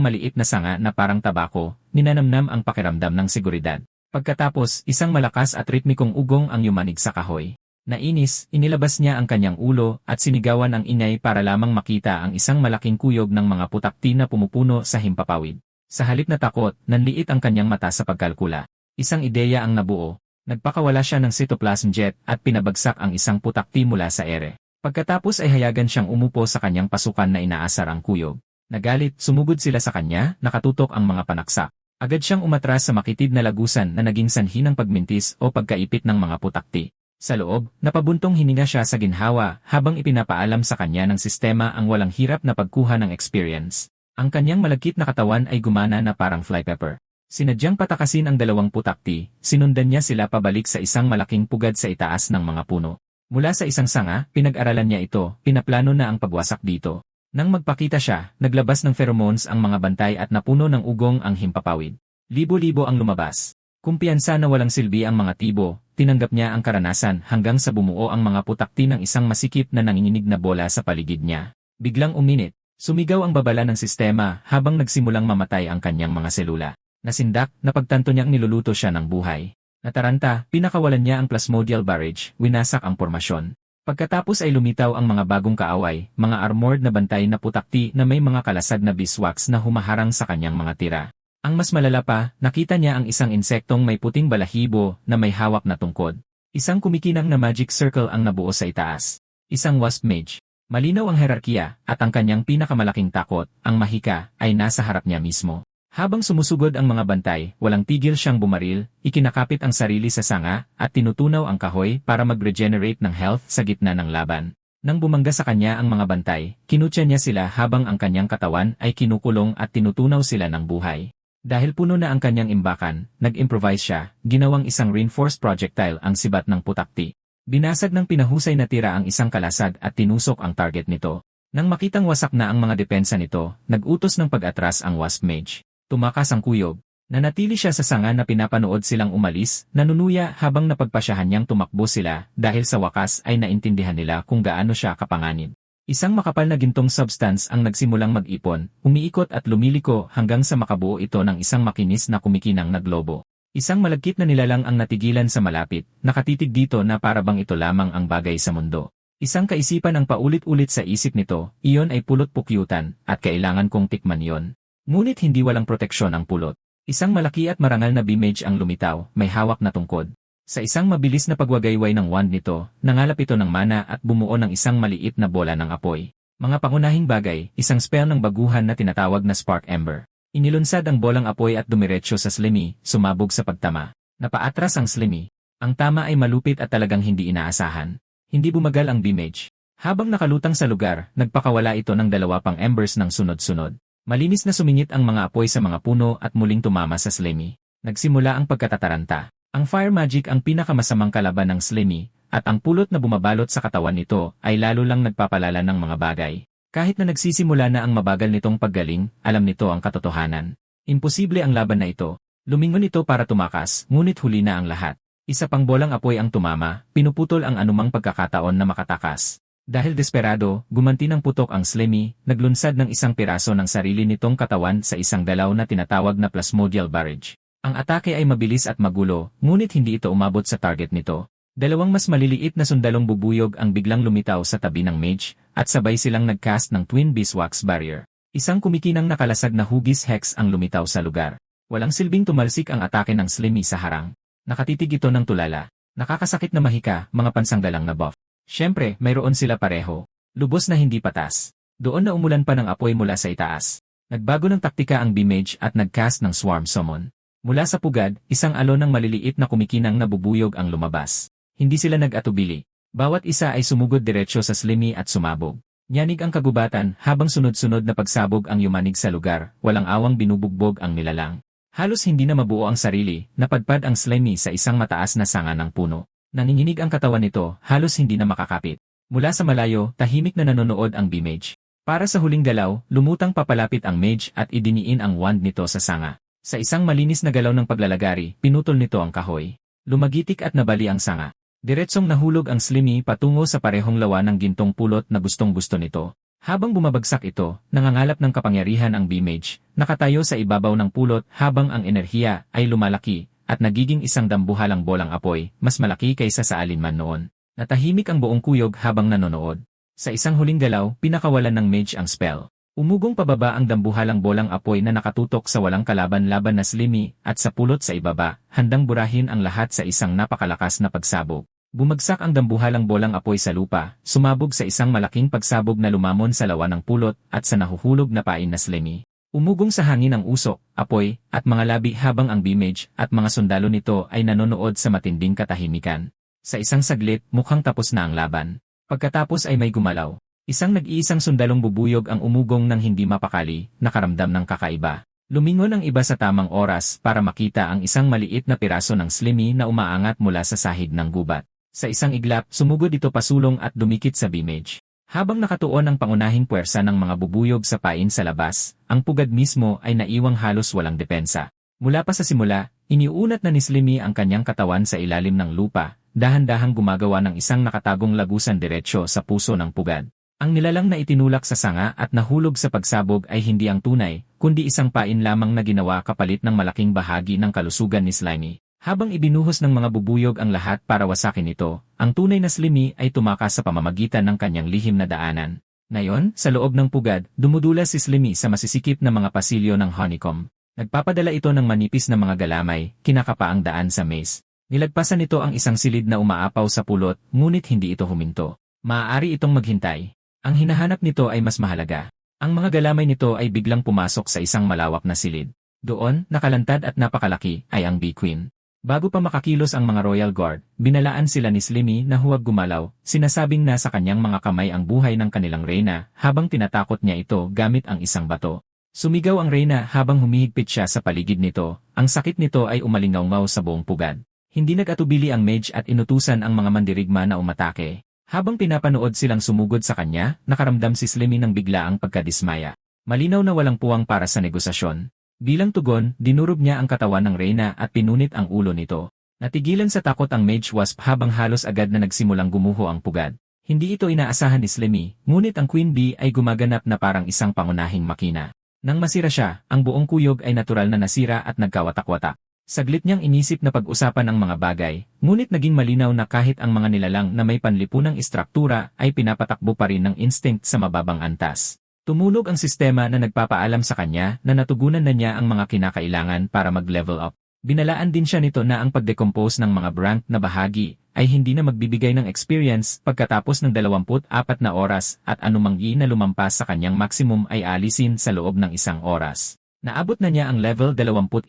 Speaker 1: maliit na sanga na parang tabako, ninanamnam ang pakiramdam ng seguridad. Pagkatapos, isang malakas at ritmikong ugong ang yumanig sa kahoy. Nainis, inilabas niya ang kanyang ulo at sinigawan ang ingay para lamang makita ang isang malaking kuyog ng mga putakti na pumupuno sa himpapawid. Sa halip na takot, nanliit ang kanyang mata sa pagkalkula. Isang ideya ang nabuo. Nagpakawala siya ng cytoplasm jet at pinabagsak ang isang putakti mula sa ere. Pagkatapos ay hayagan siyang umupo sa kanyang pasukan na inaasar ang kuyog. Nagalit, sumugod sila sa kanya, nakatutok ang mga panaksak. Agad siyang umatras sa makitid na lagusan na naging sanhi ng pagmintis o pagkaipit ng mga putakti. Sa loob, napabuntong hininga siya sa ginhawa habang ipinapaalam sa kanya ng sistema ang walang hirap na pagkuha ng experience. Ang kanyang malagkit na katawan ay gumana na parang fly pepper. Sinadyang patakasin ang dalawang putakti, sinundan niya sila pabalik sa isang malaking pugad sa itaas ng mga puno. Mula sa isang sanga, pinag-aralan niya ito, pinaplano na ang pagwasak dito. Nang magpakita siya, naglabas ng pheromones ang mga bantay at napuno ng ugong ang himpapawid. Libo-libo ang lumabas. Kumpiyansa na walang silbi ang mga tibo, tinanggap niya ang karanasan hanggang sa bumuo ang mga putakti ng isang masikip na nanginginig na bola sa paligid niya. Biglang uminit, sumigaw ang babala ng sistema habang nagsimulang mamatay ang kanyang mga selula. Nasindak, napagtanto niyang niluluto siya ng buhay. Nataranta, pinakawalan niya ang plasmodial barrage, winasak ang pormasyon. Pagkatapos ay lumitaw ang mga bagong kaaway, mga armored na bantay na putakti na may mga kalasag na beeswax na humaharang sa kanyang mga tira. Ang mas malala pa, nakita niya ang isang insektong may puting balahibo na may hawak na tungkod. Isang kumikinang na magic circle ang nabuo sa itaas. Isang wasp mage. Malinaw ang herarkiya, at ang kanyang pinakamalaking takot, ang mahika, ay nasa harap niya mismo. Habang sumusugod ang mga bantay, walang tigil siyang bumaril, ikinakapit ang sarili sa sanga, at tinutunaw ang kahoy para mag-regenerate ng health sa gitna ng laban. Nang bumangga sa kanya ang mga bantay, kinutya niya sila habang ang kanyang katawan ay kinukulong at tinutunaw sila ng buhay. Dahil puno na ang kanyang imbakan, nag-improvise siya, ginawang isang reinforced projectile ang sibat ng putakti. Binasag ng pinahusay na tira ang isang kalasag at tinusok ang target nito. Nang makitang wasak na ang mga depensa nito, nag-utos ng pag-atras ang Wasp Mage. Tumakas ang kuyob. Nanatili siya sa sanga na pinapanood silang umalis, nanunuya habang napagpasyahan niyang tumakbo sila dahil sa wakas ay naintindihan nila kung gaano siya kapanganib. Isang makapal na gintong substance ang nagsimulang mag-ipon, umiikot at lumiliko hanggang sa makabuo ito ng isang makinis na kumikinang na globo. Isang malagkit na nilalang ang natigilan sa malapit, nakatitig dito na parabang ito lamang ang bagay sa mundo. Isang kaisipan ang paulit-ulit sa isip nito, iyon ay pulot-pukyutan, at kailangan kong tikman yon. Ngunit hindi walang proteksyon ang pulot. Isang malaki at marangal na B-Mage ang lumitaw, may hawak na tungkod. Sa isang mabilis na pagwagayway ng wand nito, nangalap ito ng mana at bumuo ng isang maliit na bola ng apoy. Mga pangunahing bagay, isang spell ng baguhan na tinatawag na Spark Ember. Inilunsad ang bolang apoy at dumiretso sa Slimmy, sumabog sa pagtama. Napaatras ang Slimmy. Ang tama ay malupit at talagang hindi inaasahan. Hindi bumagal ang B-Mage. Habang nakalutang sa lugar, nagpakawala ito ng 2 pang embers ng sunod-sunod. Malinis na sumingit ang mga apoy sa mga puno at muling tumama sa Slimmy. Nagsimula ang pagkatataranta. Ang fire magic ang pinakamasamang kalaban ng Slimmy, at ang pulot na bumabalot sa katawan nito ay lalo lang nagpapalala ng mga bagay. Kahit na nagsisimula na ang mabagal nitong paggaling, alam nito ang katotohanan. Imposible ang laban na ito. Lumingon ito para tumakas, ngunit huli na ang lahat. Isa pang bolang apoy ang tumama, pinuputol ang anumang pagkakataon na makatakas. Dahil desperado, gumanti ng putok ang Slimmy, naglunsad ng isang piraso ng sarili nitong katawan sa isang galaw na tinatawag na plasmodial barrage. Ang atake ay mabilis at magulo, ngunit hindi ito umabot sa target nito. 2 mas maliliit na sundalong bubuyog ang biglang lumitaw sa tabi ng mage, at sabay silang nagcast ng Twin Beeswax Barrier. Isang kumikinang nakalasag na hugis hex ang lumitaw sa lugar. Walang silbing tumalsik ang atake ng Slimmy sa harang. Nakatitig ito ng tulala. Nakakasakit na mahika, mga pansanggalang na buff. Siyempre, mayroon sila pareho. Lubos na hindi patas. Doon na umulan pa ng apoy mula sa itaas. Nagbago ng taktika ang B-Mage at nagcast ng Swarm Summon. Mula sa pugad, isang alon ng maliliit na kumikinang nabubuyog ang lumabas. Hindi sila nag-atubili. Bawat isa ay sumugod diretsyo sa Slimmy at sumabog. Nyanig ang kagubatan habang sunod-sunod na pagsabog ang yumanig sa lugar, walang awang binubugbog ang nilalang. Halos hindi na mabuo ang sarili, napadpad ang Slimmy sa isang mataas na sanga ng puno. Nanginginig ang katawan nito, halos hindi na makakapit. Mula sa malayo, tahimik na nanonood ang B-Mage. Para sa huling galaw, lumutang papalapit ang Mage at idiniin ang wand nito sa sanga. Sa isang malinis na galaw ng paglalagari, pinutol nito ang kahoy. Lumagitik at nabali ang sanga. Diretsong nahulog ang Slimmy patungo sa parehong lawa ng gintong pulot na gustong-gusto nito. Habang bumabagsak ito, nangangalap ng kapangyarihan ang B-Mage, nakatayo sa ibabaw ng pulot habang ang enerhiya ay lumalaki, at nagiging isang dambuhalang bolang apoy, mas malaki kaysa sa alinman noon. Natahimik ang buong kuyog habang nanonood. Sa isang huling galaw, pinakawalan ng mage ang spell. Umugong pababa ang dambuhalang bolang apoy na nakatutok sa walang kalaban-laban na Slimmy at sa pulot sa ibaba, handang burahin ang lahat sa isang napakalakas na pagsabog. Bumagsak ang dambuhalang bolang apoy sa lupa, sumabog sa isang malaking pagsabog na lumamon sa lawa ng pulot at sa nahuhulog na pain na Slimmy. Umugong sa hangin ang usok, apoy, at mga labi habang ang B-Mage at mga sundalo nito ay nanonood sa matinding katahimikan. Sa isang saglit, mukhang tapos na ang laban. Pagkatapos ay may gumalaw. Isang nag-iisang sundalong bubuyog ang umugong ng hindi mapakali, nakaramdam ng kakaiba. Lumingon ang iba sa tamang oras para makita ang isang maliit na piraso ng Slimmy na umaangat mula sa sahig ng gubat. Sa isang iglap, sumugod ito pasulong at dumikit sa B-Mage. Habang nakatuon ang pangunahing puwersa ng mga bubuyog sa pain sa labas, ang pugad mismo ay naiwang halos walang depensa. Mula pa sa simula, iniuunat na ni Slimmy ang kanyang katawan sa ilalim ng lupa, dahan-dahang gumagawa ng isang nakatagong lagusan diretsyo sa puso ng pugad. Ang nilalang na itinulak sa sanga at nahulog sa pagsabog ay hindi ang tunay, kundi isang pain lamang na ginawa kapalit ng malaking bahagi ng kalusugan ni Slimmy. Habang ibinuhos ng mga bubuyog ang lahat para wasakin ito, ang tunay na Slimmy ay tumakas sa pamamagitan ng kanyang lihim na daanan. Ngayon, sa loob ng pugad, dumudulas si Slimmy sa masisikip na mga pasilyo ng honeycomb. Nagpapadala ito ng manipis na mga galamay, kinakapa ang daan sa maze. Nilagpasan nito ang isang silid na umaapaw sa pulot, ngunit hindi ito huminto. Maaari itong maghintay. Ang hinahanap nito ay mas mahalaga. Ang mga galamay nito ay biglang pumasok sa isang malawak na silid. Doon, nakalantad at napakalaki, ay ang Bee Queen. Bago pa makakilos ang mga Royal Guard, binalaan sila ni Slimmy na huwag gumalaw, sinasabing nasa kanyang mga kamay ang buhay ng kanilang reyna habang tinatakot niya ito gamit ang isang bato. Sumigaw ang reyna habang humihigpit siya sa paligid nito, ang sakit nito ay umalingaw-ngaw sa buong pugad. Hindi nag-atubili ang mage at inutusan ang mga mandirigma na umatake. Habang pinapanood silang sumugod sa kanya, nakaramdam si Slimmy ng biglaang pagkadismaya. Malinaw na walang puwang para sa negosasyon. Bilang tugon, dinurog niya ang katawan ng reyna at pinunit ang ulo nito. Natigilan sa takot ang mage wasp habang halos agad na nagsimulang gumuho ang pugad. Hindi ito inaasahan ni Slimmy, ngunit ang queen bee ay gumaganap na parang isang pangunahing makina. Nang masira siya, ang buong kuyog ay natural na nasira at nagkawatak-watak. Saglit niyang inisip na pag-usapan ang mga bagay, ngunit naging malinaw na kahit ang mga nilalang na may panlipunang istruktura ay pinapatakbo pa rin ng instinct sa mababang antas. Tumulog ang sistema na nagpapaalam sa kanya na natugunan na niya ang mga kinakailangan para mag-level up. Binalaan din siya nito na ang pag-decompose ng mga branch na bahagi ay hindi na magbibigay ng experience pagkatapos ng 24 na oras at anumang na lumampas sa kanyang maximum ay alisin sa loob ng 1 oras. Naabot na niya ang level 21.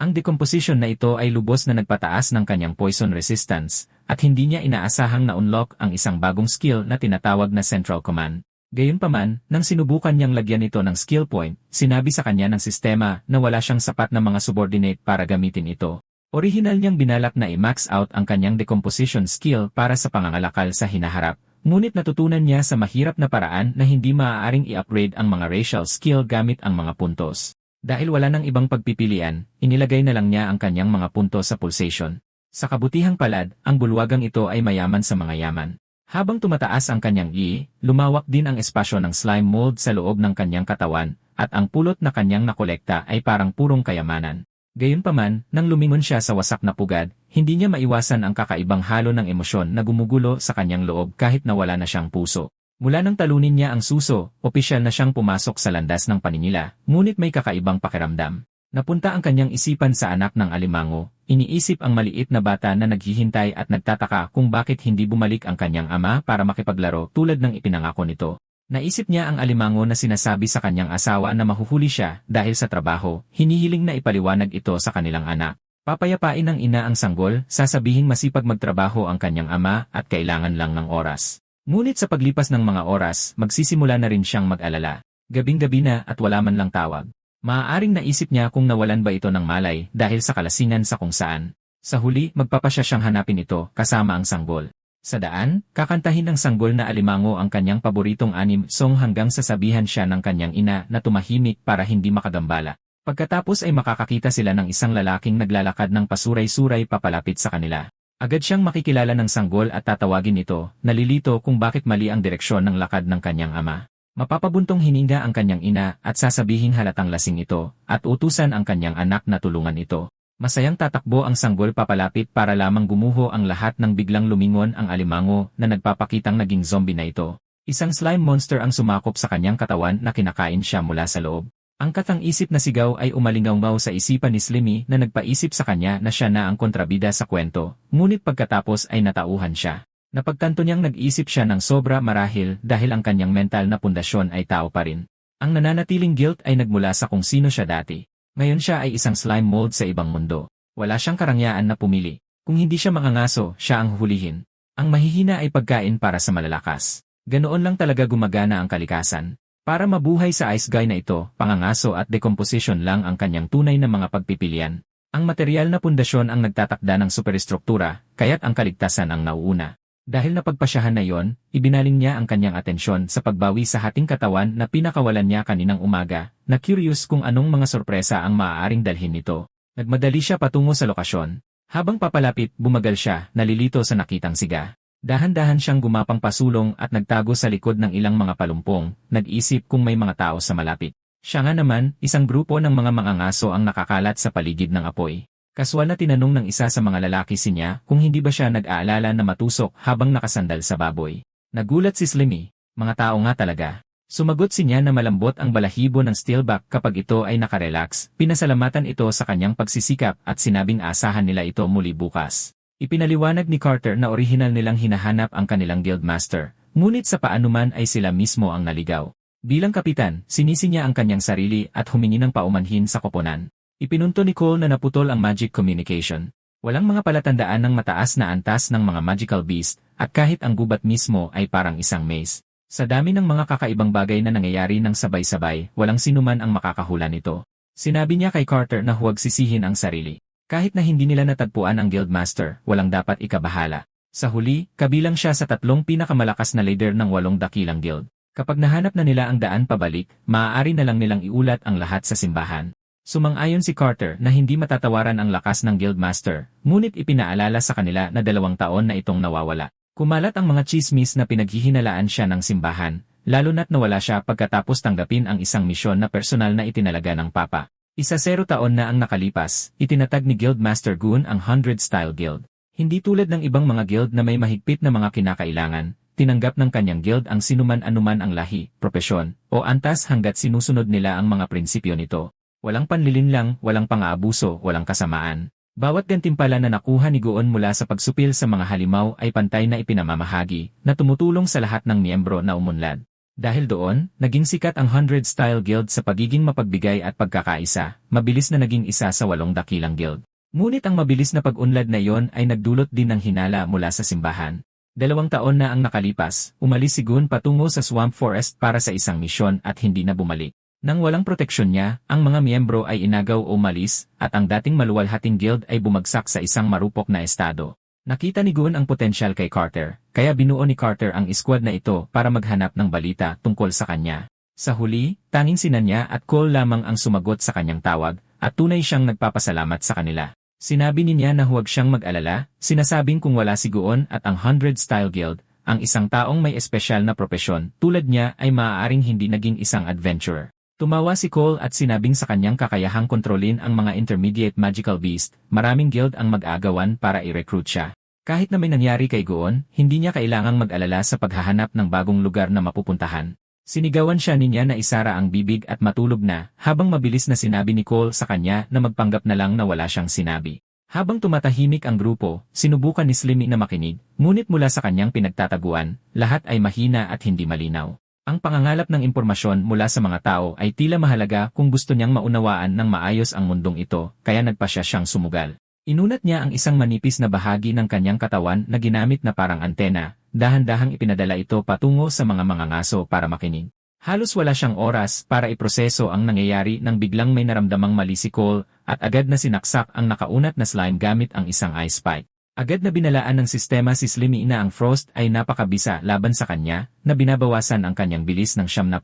Speaker 1: Ang decomposition na ito ay lubos na nagpataas ng kanyang poison resistance at hindi niya inaasahang na-unlock ang isang bagong skill na tinatawag na Central Command. Gayunpaman, nang sinubukan niyang lagyan ito ng skill point, sinabi sa kanya ng sistema na wala siyang sapat na mga subordinate para gamitin ito. Orihinal niyang binalak na i-max out ang kanyang decomposition skill para sa pangangalakal sa hinaharap, ngunit natutunan niya sa mahirap na paraan na hindi maaaring i-upgrade ang mga racial skill gamit ang mga puntos. Dahil wala nang ibang pagpipilian, inilagay na lang niya ang kanyang mga puntos sa pulsation. Sa kabutihang palad, ang bulwagang ito ay mayaman sa mga yaman. Habang tumataas ang kanyang lumawak din ang espasyo ng slime mold sa loob ng kanyang katawan, at ang pulot na kanyang nakolekta ay parang purong kayamanan. Gayunpaman, nang lumingon siya sa wasak na pugad, hindi niya maiwasan ang kakaibang halo ng emosyon na gumugulo sa kanyang loob kahit na wala na siyang puso. Mula nang talunin niya ang suso, opisyal na siyang pumasok sa landas ng paninila, ngunit may kakaibang pakiramdam. Napunta ang kanyang isipan sa anak ng alimango, iniisip ang maliit na bata na naghihintay at nagtataka kung bakit hindi bumalik ang kanyang ama para makipaglaro tulad ng ipinangako nito. Naisip niya ang alimango na sinasabi sa kanyang asawa na mahuhuli siya dahil sa trabaho, hinihiling na ipaliwanag ito sa kanilang anak. Papayapain ng ina ang sanggol, sasabihing masipag magtrabaho ang kanyang ama at kailangan lang ng oras. Ngunit sa paglipas ng mga oras, magsisimula na rin siyang mag-alala. Gabing-gabi na at wala man lang tawag. Maaaring naisip niya kung nawalan ba ito ng malay dahil sa kalasingan sa kung saan. Sa huli, magpapasya siyang hanapin ito kasama ang sanggol. Sa daan, kakantahin ng sanggol na alimango ang kanyang paboritong song hanggang sasabihan siya ng kanyang ina na tumahimik para hindi makagambala. Pagkatapos ay makakakita sila ng isang lalaking naglalakad ng pasuray-suray papalapit sa kanila. Agad siyang makikilala ng sanggol at tatawagin ito, nalilito kung bakit mali ang direksyon ng lakad ng kanyang ama. Mapapabuntong hininga ang kanyang ina at sasabihing halatang lasing ito at utusan ang kanyang anak na tulungan ito. Masayang tatakbo ang sanggol papalapit para lamang gumuho ang lahat ng biglang lumingon ang alimango na nagpapakitang naging zombie na ito. Isang slime monster ang sumakop sa kanyang katawan na kinakain siya mula sa loob. Ang katang-isip na sigaw ay umalingaw-ngaw sa isipan ni Slimmy na nagpaisip sa kanya na siya na ang kontrabida sa kwento, ngunit pagkatapos ay natauhan siya. Napagtanto niyang nag-isip siya ng sobra marahil dahil ang kanyang mental na pundasyon ay tao pa rin. Ang nananatiling guilt ay nagmula sa kung sino siya dati. Ngayon siya ay isang slime mold sa ibang mundo. Wala siyang karangyaan na pumili. Kung hindi siya mangangaso, siya ang huhulihin. Ang mahihina ay pagkain para sa malalakas. Ganoon lang talaga gumagana ang kalikasan. Para mabuhay sa ice guy na ito, pangangaso at decomposition lang ang kanyang tunay na mga pagpipilian. Ang material na pundasyon ang nagtatakda ng superestruktura, kaya't ang kaligtasan ang nauuna. Dahil napagpasyahan na yon, ibinaling niya ang kanyang atensyon sa pagbawi sa hating katawan na pinakawalan niya kaninang umaga, na curious kung anong mga sorpresa ang maaaring dalhin nito. Nagmadali siya patungo sa lokasyon. Habang papalapit, bumagal siya, nalilito sa nakitang siga. Dahan-dahan siyang gumapang pasulong at nagtago sa likod ng ilang mga palumpong, nag-isip kung may mga tao sa malapit. Siya nga naman, isang grupo ng mga mangangaso ang nakakalat sa paligid ng apoy. Kaswal na tinanong ng isa sa mga lalaki niya kung hindi ba siya nag-aalala na matusok habang nakasandal sa baboy. Nagulat si Slimmy, mga tao nga talaga. Sumagot niya na malambot ang balahibo ng steelback kapag ito ay nakarelax, pinasalamatan ito sa kanyang pagsisikap at sinabing asahan nila ito muli bukas. Ipinaliwanag ni Carter na orihinal nilang hinahanap ang kanilang guildmaster, ngunit sa paanuman ay sila mismo ang naligaw. Bilang kapitan, sinisi niya ang kanyang sarili at humingi ng paumanhin sa koponan. Ipinunto ni Cole na naputol ang magic communication. Walang mga palatandaan ng mataas na antas ng mga magical beast, at kahit ang gubat mismo ay parang isang maze. Sa dami ng mga kakaibang bagay na nangyayari ng sabay-sabay, walang sinuman ang makakahula nito. Sinabi niya kay Carter na huwag sisihin ang sarili. Kahit na hindi nila natagpuan ang Guildmaster, walang dapat ikabahala. Sa huli, kabilang siya sa 3 pinakamalakas na leader ng 8 dakilang guild. Kapag nahanap na nila ang daan pabalik, maaari na lang nilang iulat ang lahat sa simbahan. Sumang-ayon si Carter na hindi matatawaran ang lakas ng Guildmaster, ngunit ipinaalala sa kanila na 2 taon na itong nawawala. Kumalat ang mga chismis na pinaghihinalaan siya ng simbahan, lalo na't nawala siya pagkatapos tanggapin ang isang misyon na personal na itinalaga ng Papa. 10 taon na ang nakalipas, itinatag ni Guildmaster Goon ang 100 Style Guild. Hindi tulad ng ibang mga guild na may mahigpit na mga kinakailangan, tinanggap ng kanyang guild ang sinuman-anuman ang lahi, propesyon, o antas hanggat sinusunod nila ang mga prinsipyo nito. Walang panlilinlang, walang pang-aabuso, walang kasamaan. Bawat gantimpala na nakuha ni Goon mula sa pagsupil sa mga halimaw ay pantay na ipinamamahagi, na tumutulong sa lahat ng miyembro na umunlad. Dahil doon, naging sikat ang 100 Style Guild sa pagiging mapagbigay at pagkakaisa, mabilis na naging isa sa 8 dakilang guild. Ngunit ang mabilis na pag-unlad na iyon ay nagdulot din ng hinala mula sa simbahan. 2 taon na ang nakalipas, umalis si Goon patungo sa Swamp Forest para sa isang misyon at hindi na bumalik. Nang walang proteksyon niya, ang mga miyembro ay inagaw o umalis, at ang dating maluwalhating guild ay bumagsak sa isang marupok na estado. Nakita ni Goon ang potensyal kay Carter, kaya binuo ni Carter ang squad na ito para maghanap ng balita tungkol sa kanya. Sa huli, tanging sina niya at Cole lamang ang sumagot sa kanyang tawag, at tunay siyang nagpapasalamat sa kanila. Sinabi niya na huwag siyang mag-alala, sinasabing kung wala si Goon at ang 100 Style Guild, ang isang taong may espesyal na propesyon tulad niya ay maaaring hindi naging isang adventurer. Tumawa si Cole at sinabing sa kanyang kakayahang kontrolin ang mga intermediate magical beast, maraming guild ang mag-aagawan para i-recruit siya. Kahit na may nangyari kay Goon, hindi niya kailangang mag-alala sa paghahanap ng bagong lugar na mapupuntahan. Sinigawan siya niya na isara ang bibig at matulog na, habang mabilis na sinabi ni Cole sa kanya na magpanggap na lang na wala siyang sinabi. Habang tumatahimik ang grupo, sinubukan ni Slimmy na makinig, ngunit mula sa kanyang pinagtataguan, lahat ay mahina at hindi malinaw. Ang pangangalap ng impormasyon mula sa mga tao ay tila mahalaga kung gusto niyang maunawaan ng maayos ang mundong ito, kaya nagpasya siyang sumugal. Inunat niya ang isang manipis na bahagi ng kanyang katawan na ginamit na parang antena, dahan-dahang ipinadala ito patungo sa mga ngaso para makinig. Halos wala siyang oras para iproseso ang nangyayari nang biglang may naramdamang mali si Cole at agad na sinaksak ang nakaunat na slime gamit ang isang ice spike. Agad na binalaan ng sistema si Slimmy na ang Frost ay napakabisa laban sa kanya na binabawasan ang kanyang bilis ng 70%.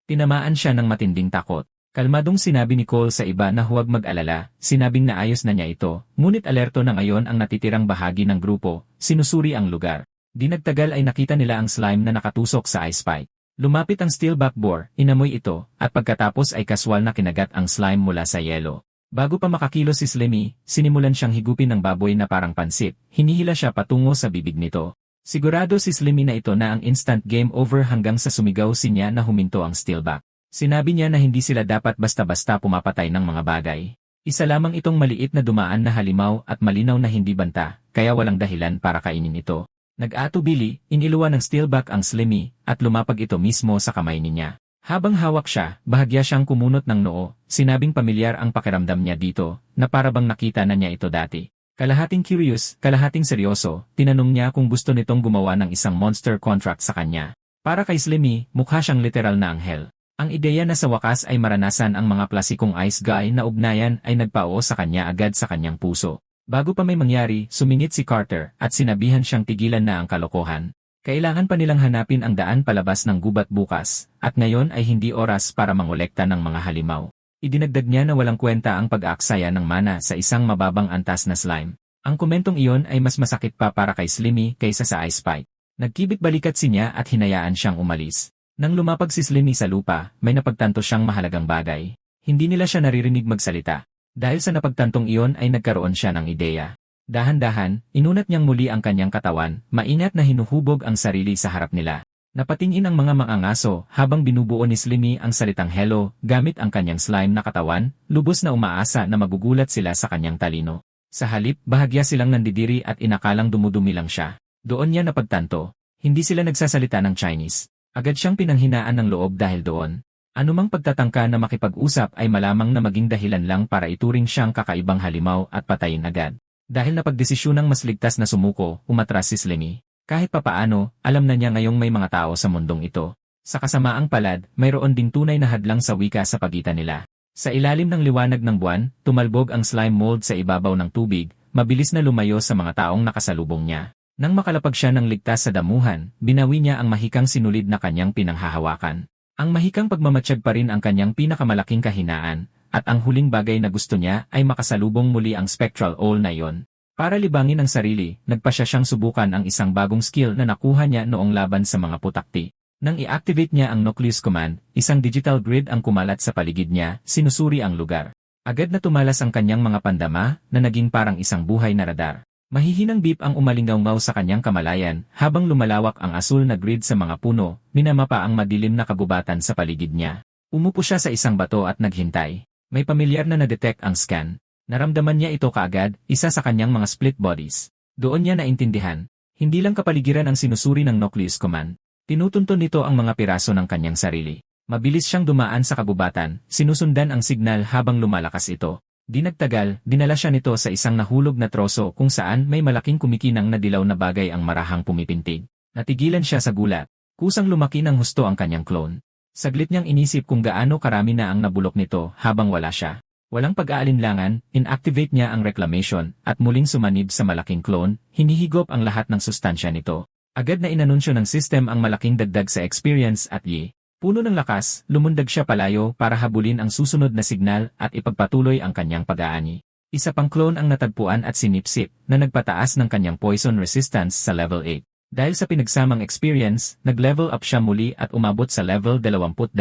Speaker 1: Tinamaan siya ng matinding takot. Kalmadong sinabi ni Cole sa iba na huwag mag-alala, sinabing naayos na niya ito, ngunit alerto na ngayon ang natitirang bahagi ng grupo, sinusuri ang lugar. Di nagtagal ay nakita nila ang slime na nakatusok sa ice spike. Lumapit ang steelback boar, inamoy ito, at pagkatapos ay kaswal na kinagat ang slime mula sa yelo. Bago pa makakilos si Slimmy, sinimulan siyang higupin ng baboy na parang pansit, hinihila siya patungo sa bibig nito. Sigurado si Slimmy na ito na ang instant game over hanggang sa sumigaw si niya na huminto ang steelback. Sinabi niya na hindi sila dapat basta-basta pumapatay ng mga bagay. Isa lamang itong maliit na dumaan na halimaw at malinaw na hindi banta, kaya walang dahilan para kainin ito. Nag-atubili, iniluwa ng steelback ang Slimmy, at lumapag ito mismo sa kamay niya. Habang hawak siya, bahagya siyang kumunot ng noo, sinabing pamilyar ang pakiramdam niya dito, na parabang nakita na niya ito dati. Kalahating curious, kalahating seryoso, tinanong niya kung gusto nitong gumawa ng isang monster contract sa kanya. Para kay Slimmy, mukha siyang literal na anghel. Ang ideya na sa wakas ay maranasan ang mga klasikong ice guy na ugnayan ay nagpao sa kanya agad sa kanyang puso. Bago pa may mangyari, sumingit si Carter at sinabihan siyang tigilan na ang kalokohan. Kailangan pa nilang hanapin ang daan palabas ng gubat bukas, at ngayon ay hindi oras para mangolekta ng mga halimaw. Idinagdag niya na walang kwenta ang pag-aaksaya ng mana sa isang mababang antas na slime. Ang komentong iyon ay mas masakit pa para kay Slimmy kaysa sa ice spike. Nagkibit balikat si niya at hinayaan siyang umalis. Nang lumapag si Slimmy sa lupa, may napagtanto siyang mahalagang bagay. Hindi nila siya naririnig magsalita. Dahil sa napagtantong iyon ay nagkaroon siya ng ideya. Dahan-dahan, inunat niyang muli ang kanyang katawan, maingat na hinuhubog ang sarili sa harap nila. Napatingin ang mga mangangaso habang binubuo ni Slimmy ang salitang hello gamit ang kanyang slime na katawan, lubos na umaasa na magugulat sila sa kanyang talino. Sa halip, bahagya silang nandidiri at inakalang dumudumi lang siya. Doon niya napagtanto, hindi sila nagsasalita ng Chinese. Agad siyang pinanghinaan ng loob dahil doon. Anumang pagtatangka na makipag-usap ay malamang na maging dahilan lang para ituring siyang kakaibang halimaw at patayin agad. Dahil napagdesisyunang mas ligtas na sumuko, umatras si Slimmy. Kahit papaano, alam na niya ngayong may mga tao sa mundong ito. Sa kasamaang palad, mayroon ding tunay na hadlang sa wika sa pagitan nila. Sa ilalim ng liwanag ng buwan, tumalbog ang slime mold sa ibabaw ng tubig, mabilis na lumayo sa mga taong nakasalubong niya. Nang makalapag siya ng ligtas sa damuhan, binawi niya ang mahikang sinulid na kanyang pinanghahawakan. Ang mahikang pagmamatsyag pa rin ang kanyang pinakamalaking kahinaan, at ang huling bagay na gusto niya ay makasalubong muli ang spectral owl na iyon. Para libangin ang sarili, nagpasya siyang subukan ang isang bagong skill na nakuha niya noong laban sa mga putakti. Nang i-activate niya ang Nucleus Command, isang digital grid ang kumalat sa paligid niya, sinusuri ang lugar. Agad na tumalas ang kanyang mga pandama na naging parang isang buhay na radar. Mahihinang beep ang umalingaw-ngaw sa kanyang kamalayan habang lumalawak ang asul na grid sa mga puno, minamapa ang madilim na kagubatan sa paligid niya. Umupo siya sa isang bato at naghintay. May pamilyar na na-detect ang scan. Naramdaman niya ito kaagad, isa sa kanyang mga split bodies. Doon niya naintindihan. Hindi lang kapaligiran ang sinusuri ng Nucleus Command. Tinutunton nito ang mga piraso ng kanyang sarili. Mabilis siyang dumaan sa kagubatan, sinusundan ang signal habang lumalakas ito. Di nagtagal, dinala siya nito sa isang nahulog na troso kung saan may malaking kumikinang na dilaw na bagay ang marahang pumipintig. Natigilan siya sa gulat. Kusang lumaki ng husto ang kanyang clone. Saglit niyang inisip kung gaano karami na ang nabulok nito habang wala siya. Walang pag-aalinlangan, inactivate niya ang reclamation at muling sumanib sa malaking clone, hinihigop ang lahat ng sustansya nito. Agad na inanunsyo ng system ang malaking dagdag sa experience at yi. Puno ng lakas, lumundag siya palayo para habulin ang susunod na signal at ipagpatuloy ang kanyang pag-aani. Isa pang clone ang natagpuan at sinipsip na nagpataas ng kanyang poison resistance sa level 8. Dahil sa pinagsamang experience, nag-level up siya muli at umabot sa level 22.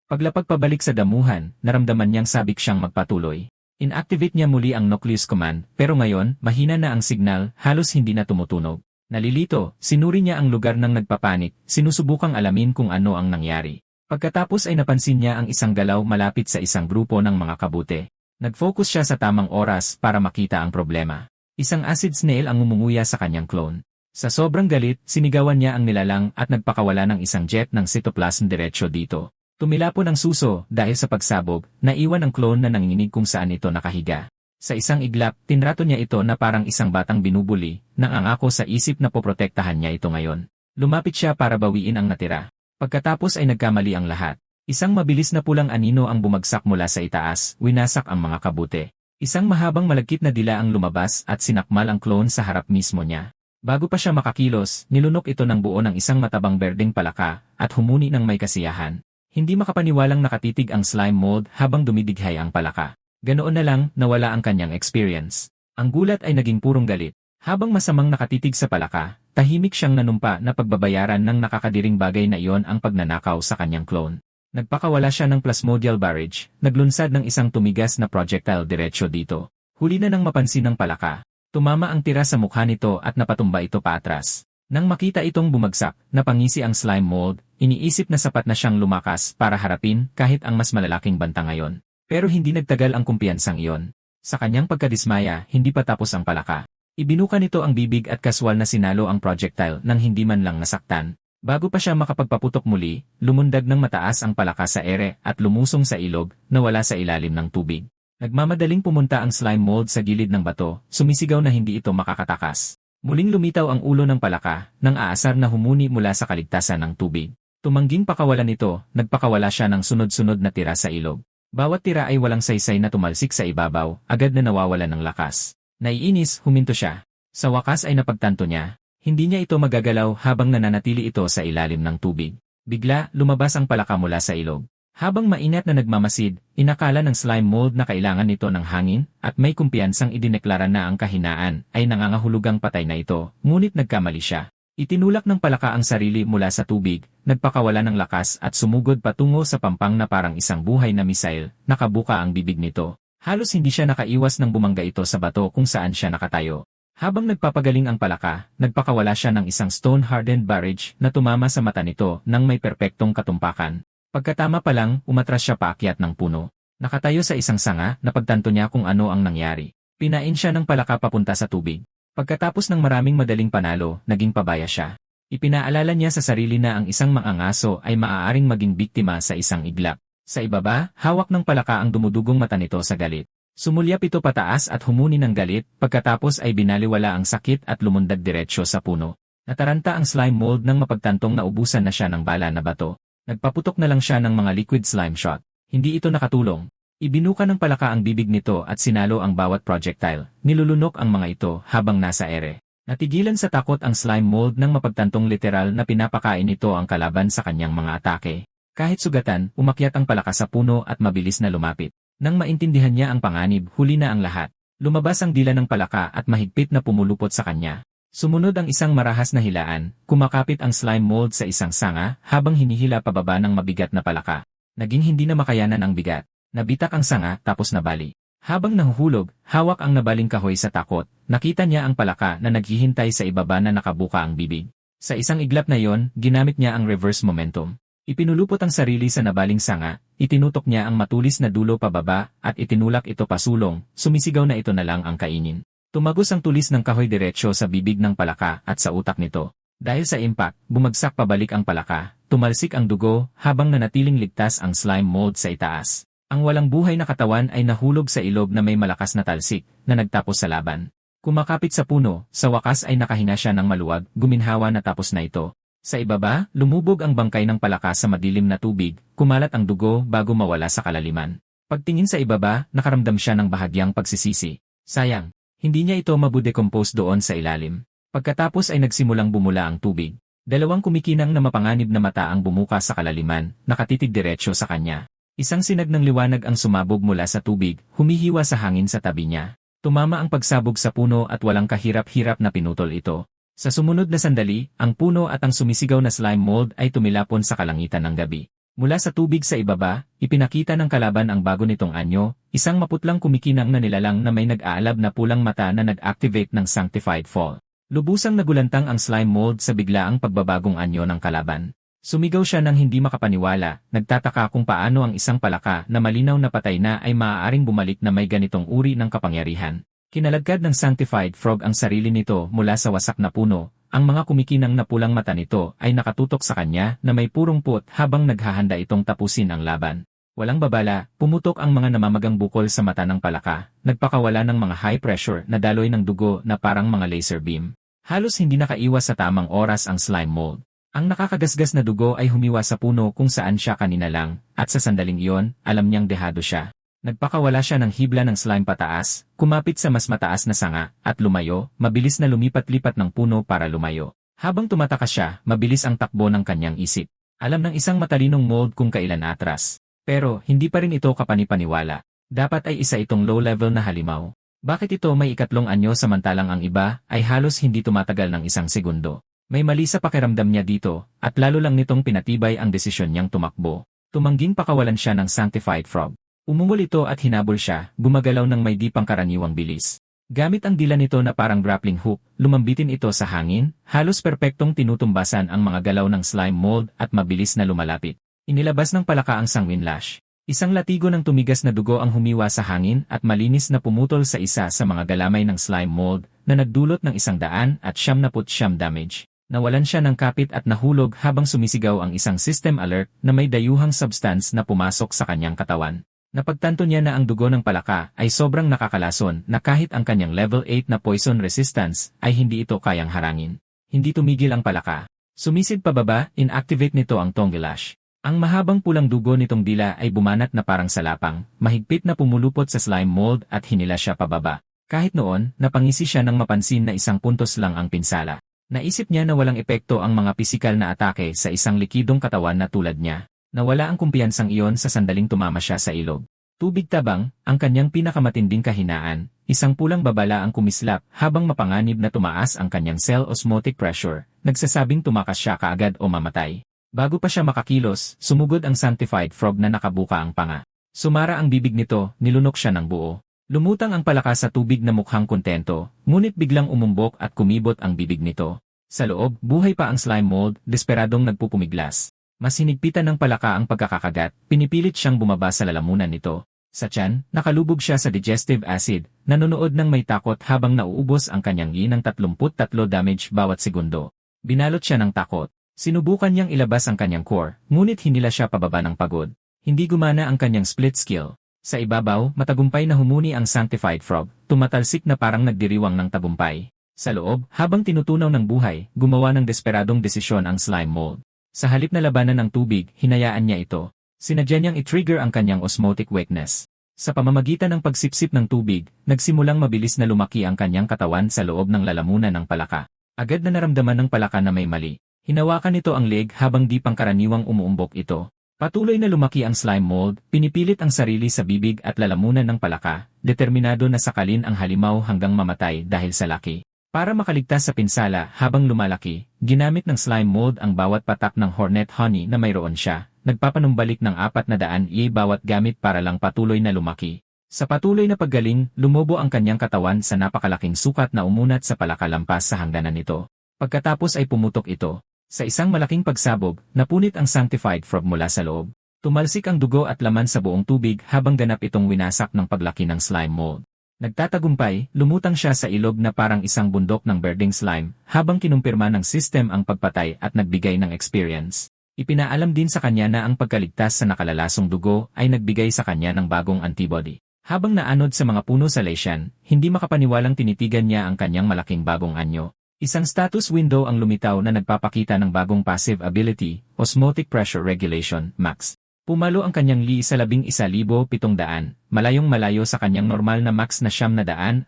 Speaker 1: Paglapag pabalik sa damuhan, naramdaman niyang sabik siyang magpatuloy. Inactivate niya muli ang Nucleus Command, pero ngayon, mahina na ang signal, halos hindi na tumutunog. Nalilito, sinuri niya ang lugar ng nagpapanik, sinusubukang alamin kung ano ang nangyari. Pagkatapos ay napansin niya ang isang galaw malapit sa isang grupo ng mga kabute. Nag-focus siya sa tamang oras para makita ang problema. Isang acid snail ang umunguya sa kanyang clone. Sa sobrang galit, sinigawan niya ang nilalang at nagpakawala ng isang jet ng cytoplasm diretsyo dito. Tumilapon ang suso dahil sa pagsabog, naiwan ang clone na nanginginig kung saan ito nakahiga. Sa isang iglap, tinrato niya ito na parang isang batang binubuli, nang angako sa isip na poprotektahan niya ito ngayon. Lumapit siya para bawiin ang natira. Pagkatapos ay nagkamali ang lahat. Isang mabilis na pulang anino ang bumagsak mula sa itaas, winasak ang mga kabute. Isang mahabang malagkit na dila ang lumabas at sinakmal ang clone sa harap mismo niya. Bago pa siya makakilos, nilunok ito ng buo ng isang matabang berdeng palaka, at humuni ng may kasiyahan. Hindi makapaniwalang nakatitig ang slime mold habang dumidighay ang palaka. Ganoon na lang, nawala ang kanyang experience. Ang gulat ay naging purong galit. Habang masamang nakatitig sa palaka, tahimik siyang nanumpa na pagbabayaran ng nakakadiring bagay na iyon ang pagnanakaw sa kanyang clone. Nagpakawala siya ng plasmodial barrage, naglunsad ng isang tumigas na projectile diretsyo dito. Huli na nang mapansin ng palaka. Tumama ang tira sa mukha nito at napatumba ito paatras. Nang makita itong bumagsak, napangisi ang slime mold, iniisip na sapat na siyang lumakas para harapin kahit ang mas malalaking banta ngayon. Pero hindi nagtagal ang kumpiyansang iyon. Sa kanyang pagkadismaya, hindi pa tapos ang palaka. Ibinuka nito ang bibig at kaswal na sinalo ang projectile nang hindi man lang nasaktan. Bago pa siya makapagpaputok muli, lumundag ng mataas ang palaka sa ere at lumusong sa ilog na wala sa ilalim ng tubig. Nagmamadaling pumunta ang slime mold sa gilid ng bato, sumisigaw na hindi ito makakatakas. Muling lumitaw ang ulo ng palaka, nang aasar na humuni mula sa kaligtasan ng tubig. Tumangging pakawalan nito, nagpakawala siya ng sunod-sunod na tira sa ilog. Bawat tira ay walang saysay na tumalsik sa ibabaw, agad na nawawalan ng lakas. Naiinis, huminto siya. Sa wakas ay napagtanto niya. Hindi niya ito magagalaw habang nananatili ito sa ilalim ng tubig. Bigla, lumabas ang palaka mula sa ilog. Habang mainat na nagmamasid, inakala ng slime mold na kailangan nito ng hangin, at may kumpiyansang idineklara na ang kahinaan ay nangangahulugang patay na ito, ngunit nagkamali siya. Itinulak ng palaka ang sarili mula sa tubig, nagpakawala ng lakas at sumugod patungo sa pampang na parang isang buhay na misail, nakabuka ang bibig nito. Halos hindi siya nakaiwas nang bumangga ito sa bato kung saan siya nakatayo. Habang nagpapagaling ang palaka, nagpakawala siya ng isang stone-hardened barrage na tumama sa mata nito nang may perpektong katumpakan. Pagkatama pa lang, umatras siya paakyat ng puno. Nakatayo sa isang sanga, napagtanto niya kung ano ang nangyari. Pinain siya ng palaka papunta sa tubig. Pagkatapos ng maraming madaling panalo, naging pabaya siya. Ipinaalala niya sa sarili na ang isang mangangaso ay maaaring maging biktima sa isang iglap. Sa ibaba, hawak ng palaka ang dumudugong mata nito sa galit. Sumulyap ito pataas at humuni ng galit, pagkatapos ay binaliwala ang sakit at lumundag diretsyo sa puno. Nataranta ang slime mold nang mapagtantong naubusan na siya ng bala na bato. Nagpaputok na lang siya ng mga liquid slime shot. Hindi ito nakatulong. Ibinuka ng palaka ang bibig nito at sinalo ang bawat projectile. Nilulunok ang mga ito habang nasa ere. Natigilan sa takot ang slime mold nang mapagtantong literal na pinapakain ito ang kalaban sa kanyang mga atake. Kahit sugatan, umakyat ang palaka sa puno at mabilis na lumapit. Nang maintindihan niya ang panganib, huli na ang lahat. Lumabas ang dila ng palaka at mahigpit na pumulupot sa kanya. Sumunod ang isang marahas na hilaan, kumakapit ang slime mold sa isang sanga habang hinihila pababa ng mabigat na palaka. Naging hindi na makayanan ang bigat. Nabitak ang sanga tapos nabali. Habang nahuhulog, hawak ang nabaling kahoy sa takot, nakita niya ang palaka na naghihintay sa ibaba na nakabuka ang bibig. Sa isang iglap na yon, ginamit niya ang reverse momentum. Ipinulupot ang sarili sa nabaling sanga, itinutok niya ang matulis na dulo pababa at itinulak ito pasulong, sumisigaw na ito na lang ang kainin. Tumagos ang tulis ng kahoy diretsyo sa bibig ng palaka at sa utak nito. Dahil sa impact, bumagsak pabalik ang palaka, tumalsik ang dugo habang nanatiling ligtas ang slime mold sa itaas. Ang walang buhay na katawan ay nahulog sa ilog na may malakas na talsik na nagtapos sa laban. Kumakapit sa puno, sa wakas ay nakahinga siya ng maluwag, guminhawa na tapos na ito. Sa ibaba, lumubog ang bangkay ng palaka sa madilim na tubig, kumalat ang dugo bago mawala sa kalaliman. Pagtingin sa ibaba, nakaramdam siya ng bahagyang pagsisisi. Sayang, hindi niya ito mabudecompose doon sa ilalim. Pagkatapos ay nagsimulang bumula ang tubig. Dalawang kumikinang na mapanganib na mata ang bumuka sa kalaliman, nakatitig diretsyo sa kanya. Isang sinag ng liwanag ang sumabog mula sa tubig, humihiwa sa hangin sa tabi niya. Tumama ang pagsabog sa puno at walang kahirap-hirap na pinutol ito. Sa sumunod na sandali, ang puno at ang sumisigaw na slime mold ay tumilapon sa kalangitan ng gabi. Mula sa tubig sa ibaba, ipinakita ng kalaban ang bago nitong anyo, isang maputlang kumikinang na nilalang na may nag-aalab na pulang mata na nag-activate ng Sanctified Fall. Lubusang nagulantang ang slime mold sa biglaang pagbabagong anyo ng kalaban. Sumigaw siya nang hindi makapaniwala, nagtataka kung paano ang isang palaka na malinaw na patay na ay maaaring bumalik na may ganitong uri ng kapangyarihan. Kinalagkad ng Sanctified Frog ang sarili nito mula sa wasak na puno, ang mga kumikinang na pulang mata nito ay nakatutok sa kanya na may purong put habang naghahanda itong tapusin ang laban. Walang babala, pumutok ang mga namamagang bukol sa mata ng palaka, nagpakawala ng mga high pressure na daloy ng dugo na parang mga laser beam. Halos hindi nakaiwas sa tamang oras ang slime mold. Ang nakakagasgas na dugo ay humiwa sa puno kung saan siya kanina lang, at sa sandaling iyon, alam niyang dehado siya. Nagpakawala siya ng hibla ng slime pataas, kumapit sa mas mataas na sanga, at lumayo, mabilis na lumipat-lipat ng puno para lumayo. Habang tumatakas siya, mabilis ang takbo ng kanyang isip. Alam ng isang matalinong mold kung kailan atras. Pero, hindi pa rin ito kapanipaniwala. Dapat ay isa itong low-level na halimaw. Bakit ito may ikatlong anyo samantalang ang iba ay halos hindi tumatagal ng isang segundo? May mali sa pakiramdam niya dito, at lalo lang nitong pinatibay ang desisyon niyang tumakbo. Tumangging pakawalan siya ng Sanctified Frog. Umungol ito at hinabol siya, gumagalaw ng may di pangkaraniwang bilis. Gamit ang dila nito na parang grappling hook, lumambitin ito sa hangin, halos perpektong tinutumbasan ang mga galaw ng slime mold at mabilis na lumalapit. Inilabas ng palaka ang sanguine lash. Isang latigo ng tumigas na dugo ang humiwa sa hangin at malinis na pumutol sa isa sa mga galamay ng slime mold na nagdulot ng 100 at 99 damage. Nawalan siya ng kapit at nahulog habang sumisigaw ang isang system alert na may dayuhang substance na pumasok sa kanyang katawan. Napagtanto niya na ang dugo ng palaka ay sobrang nakakalason na kahit ang kanyang level 8 na poison resistance ay hindi ito kayang harangin. Hindi tumigil ang palaka. Sumisid pababa, inactivate nito ang Tongilash. Ang mahabang pulang dugo nitong dila ay bumanat na parang salapang, mahigpit na pumulupot sa slime mold at hinila siya pababa. Kahit noon, napangisi siya nang mapansin na isang puntos lang ang pinsala. Naisip niya na walang epekto ang mga pisikal na atake sa isang likidong katawan na tulad niya. Nawala ang kumpiyansang iyon sa sandaling tumama siya sa ilog. Tubig tabang, ang kanyang pinakamatinding kahinaan, isang pulang babala ang kumislap habang mapanganib na tumaas ang kanyang cell osmotic pressure, nagsasabing tumakas siya kaagad o mamatay. Bago pa siya makakilos, sumugod ang Sanctified Frog na nakabuka ang panga. Sumara ang bibig nito, nilunok siya ng buo. Lumutang ang palaka sa tubig na mukhang kontento, ngunit biglang umumbok at kumibot ang bibig nito. Sa loob, buhay pa ang slime mold, desperadong nagpupumiglas. Mas hinigpitan ng palaka ang pagkakakagat, pinipilit siyang bumaba sa lalamunan nito. Sa tiyan, nakalubog siya sa digestive acid, nanonood ng may takot habang nauubos ang kanyang ng 33 damage bawat segundo. Binalot siya ng takot. Sinubukan niyang ilabas ang kanyang core, ngunit hinila siya pababa ng pagod. Hindi gumana ang kanyang split skill. Sa ibabaw, matagumpay na humuni ang Sanctified Frog, tumatalsik na parang nagdiriwang ng tagumpay. Sa loob, habang tinutunaw ng buhay, gumawa ng desperadong desisyon ang slime mold. Sa halip na labanan ng tubig, hinayaan niya ito. Sinadya niyang i-trigger ang kanyang osmotic weakness. Sa pamamagitan ng pagsipsip ng tubig, nagsimulang mabilis na lumaki ang kanyang katawan sa loob ng lalamunan ng palaka. Agad na naramdaman ng palaka na may mali. Hinawakan nito ang leg habang di pangkaraniwang umuumbok ito. Patuloy na lumaki ang slime mold, pinipilit ang sarili sa bibig at lalamunan ng palaka, determinado na sakalin ang halimaw hanggang mamatay dahil sa laki. Para makaligtas sa pinsala habang lumalaki, ginamit ng slime mold ang bawat patak ng hornet honey na mayroon siya, nagpapanumbalik ng 400 bawat gamit para lang patuloy na lumaki. Sa patuloy na paggaling, lumobo ang kanyang katawan sa napakalaking sukat na umunat sa palakalampas sa hangganan nito. Pagkatapos ay pumutok ito. Sa isang malaking pagsabog, napunit ang Sanctified Frog mula sa loob. Tumalsik ang dugo at laman sa buong tubig habang ganap itong winasak ng paglaki ng slime mold. Nagtatagumpay, lumutang siya sa ilog na parang isang bundok ng birding slime habang kinumpirma ng system ang pagpatay at nagbigay ng experience. Ipinaalam din sa kanya na ang pagkaligtas sa nakalalasong dugo ay nagbigay sa kanya ng bagong antibody. Habang naanod sa mga puno sa Leishan, hindi makapaniwalang tinitigan niya ang kanyang malaking bagong anyo. Isang status window ang lumitaw na nagpapakita ng bagong passive ability, Osmotic Pressure Regulation, Max. Pumalo ang kanyang Li sa 11,700, malayong malayo sa kanyang normal na max na 924,